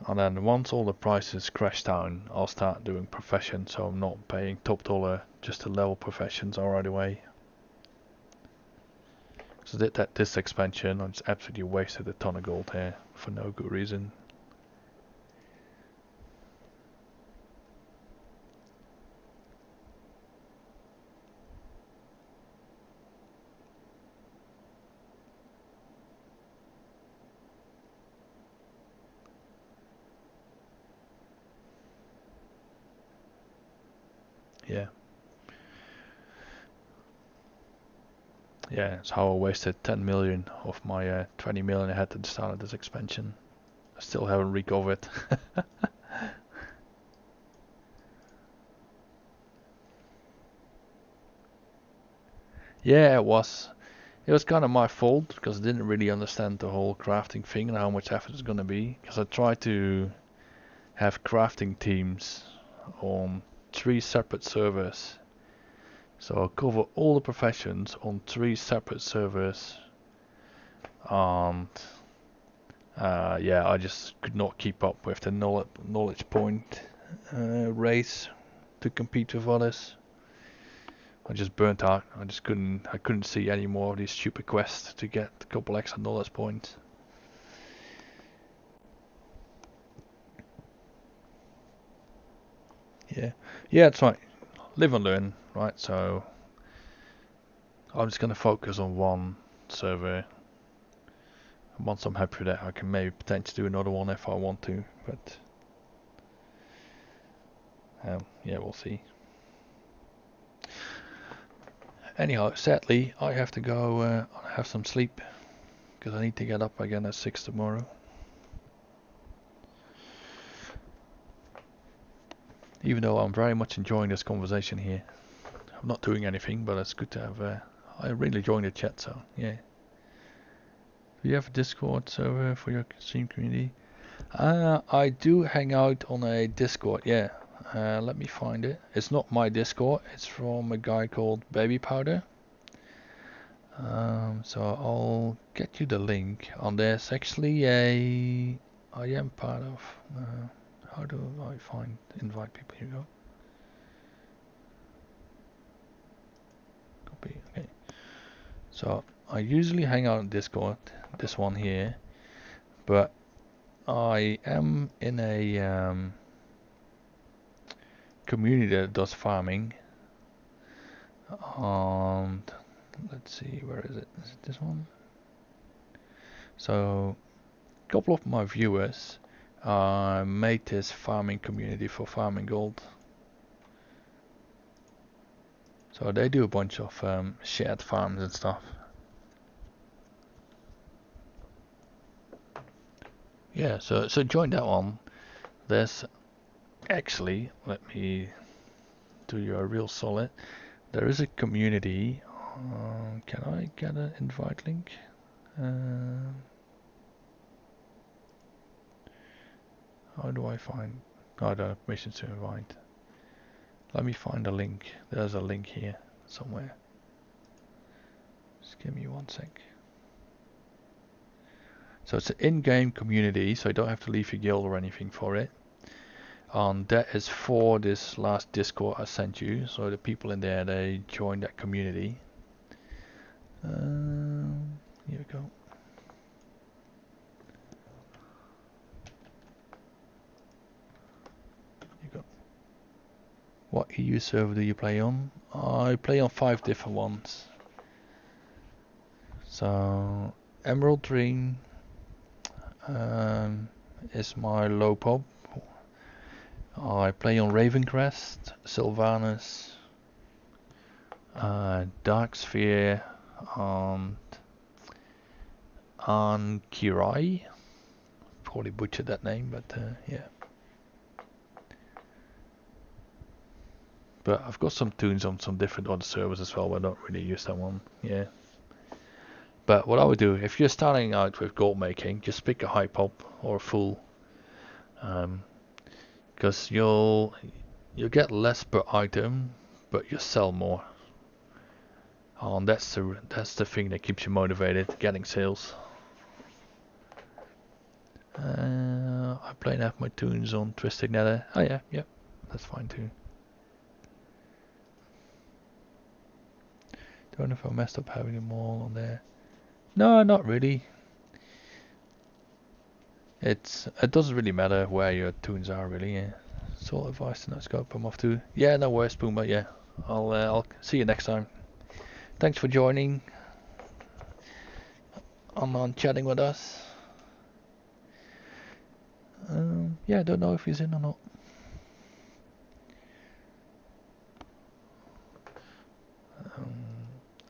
And then once all the prices crash down, I'll start doing profession, so I'm not paying top dollar just to level professions right away. So this expansion, I just absolutely wasted a ton of gold here for no good reason. Yeah. Yeah, it's how I wasted 10 million of my 20 million I had at the start of this expansion. I still haven't recovered. Yeah, it was. It was kind of my fault because I didn't really understand the whole crafting thing and how much effort it's gonna be. Because I tried to have crafting teams on 3 separate servers. So I'll cover all the professions on 3 separate servers. And yeah, I just could not keep up with the knowledge point race to compete with others. I just burnt out. I couldn't see any more of these stupid quests to get a couple extra knowledge points. Yeah, that's right. Live and learn, right? So I'm just gonna focus on one server. Once I'm happy with that, I can maybe potentially do another one if I want to, but yeah, we'll see. Anyhow, sadly, I have to go have some sleep because I need to get up again at 6 tomorrow. Even though I'm very much enjoying this conversation here. I'm not doing anything, but it's good to have. I'm really enjoying the chat, so yeah. Do you have a Discord server for your stream community? I do hang out on a Discord, yeah. Let me find it. It's not my Discord, it's from a guy called Baby Powder. So I'll get you the link. And there's actually a... I am part of... how do I invite people? Here you go. Copy, okay. So I usually hang out on Discord, this one here. But I am in a community that does farming. And let's see, where is it? Is it this one? So a couple of my viewers made this farming community for farming gold. So they do a bunch of shared farms and stuff. Yeah, so join that one. There's actually, let me do you a real solid. There is a community. Can I get an invite link? How do I find? Oh, I don't have permission to invite. Let me find a link. There's a link here somewhere. Just give me 1 sec. So it's an in-game community, so you don't have to leave your guild or anything for it. And that is for this last Discord I sent you. So the people in there, they join that community. Here we go. What EU server do you play on? I play on 5 different ones. So Emerald Dream is my low pop. I play on Ravencrest, Sylvanas, Dark Sphere, and Kirai. Probably butchered that name, but yeah. But I've got some tunes on some different other servers as well, but I don't really use that one. Yeah. But what I would do, if you're starting out with gold making, just pick a high pop or a full, because you'll get less per item, but you sell more. And that's the thing that keeps you motivated, getting sales. I play have my tunes on Twisted Nether. Oh yeah, that's fine too. Don't know if I messed up having them all on there. No, not really. It doesn't really matter where your tunes are really. Yeah. Sole advice to not scope them off too. Yeah, no worries, Puma. Yeah, I'll see you next time. Thanks for joining on chatting with us. Yeah, I don't know if he's in or not.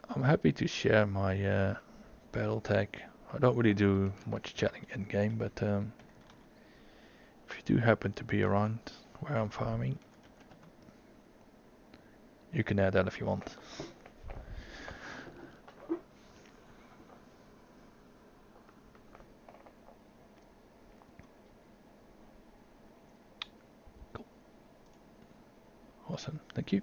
I'm happy to share my battle tag. I don't really do much chatting in game, but if you do happen to be around where I'm farming, you can add that if you want. Cool. Awesome, thank you.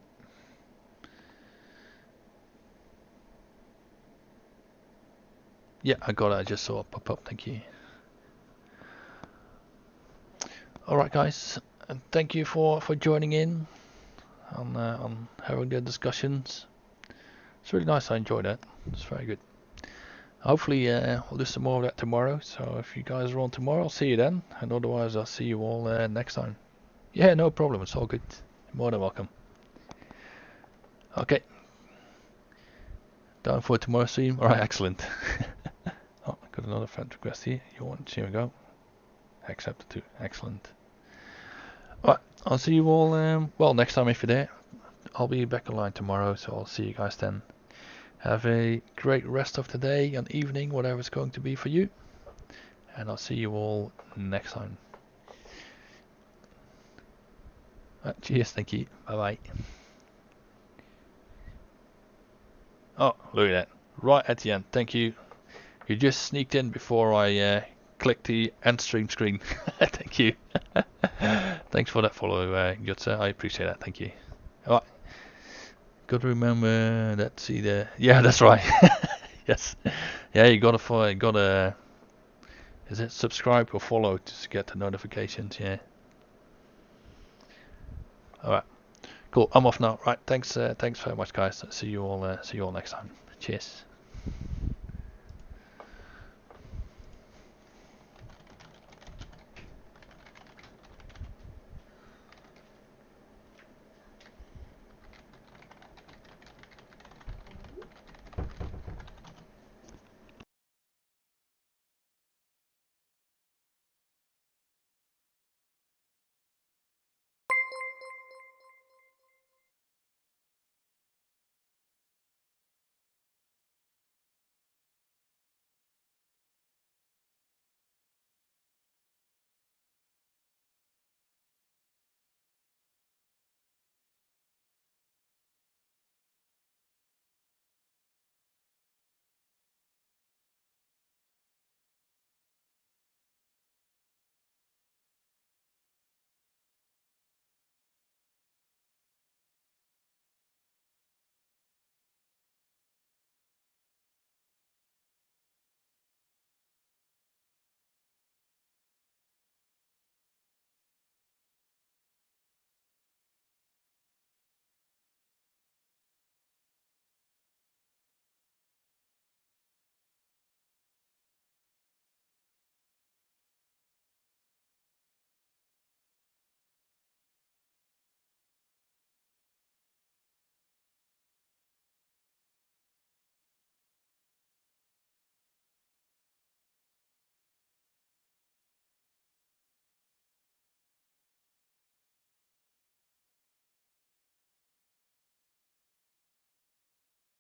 Yeah, I got it. I just saw it pop up. Thank you. Alright guys, and thank you for joining in on having the discussions. It's really nice. I enjoyed that. It's very good. Hopefully we'll do some more of that tomorrow. So if you guys are on tomorrow, I'll see you then. And otherwise I'll see you all next time. Yeah, no problem. It's all good. More than welcome. Okay. Down for tomorrow's stream. Alright, excellent. Oh, got another friend request here. You want? Here we go. Accepted too. Excellent. Alright, I'll see you all, well, next time if you're there. I'll be back online tomorrow, so I'll see you guys then. Have a great rest of the day and evening, whatever it's going to be for you. And I'll see you all next time. Cheers, thank you. Bye bye. Oh, look at that. Right at the end. Thank you. You just sneaked in before I clicked the end stream screen. Thank you. Thanks for that follow, Jutsa. I appreciate that. Thank you. Alright. Got to remember that. See the. Yeah, that's right. Yes. Yeah, you gotta is it subscribe or follow to get the notifications? Yeah. Alright. Cool. I'm off now. Right. Thanks. Thanks very much, guys. See you all. See you all next time. Cheers.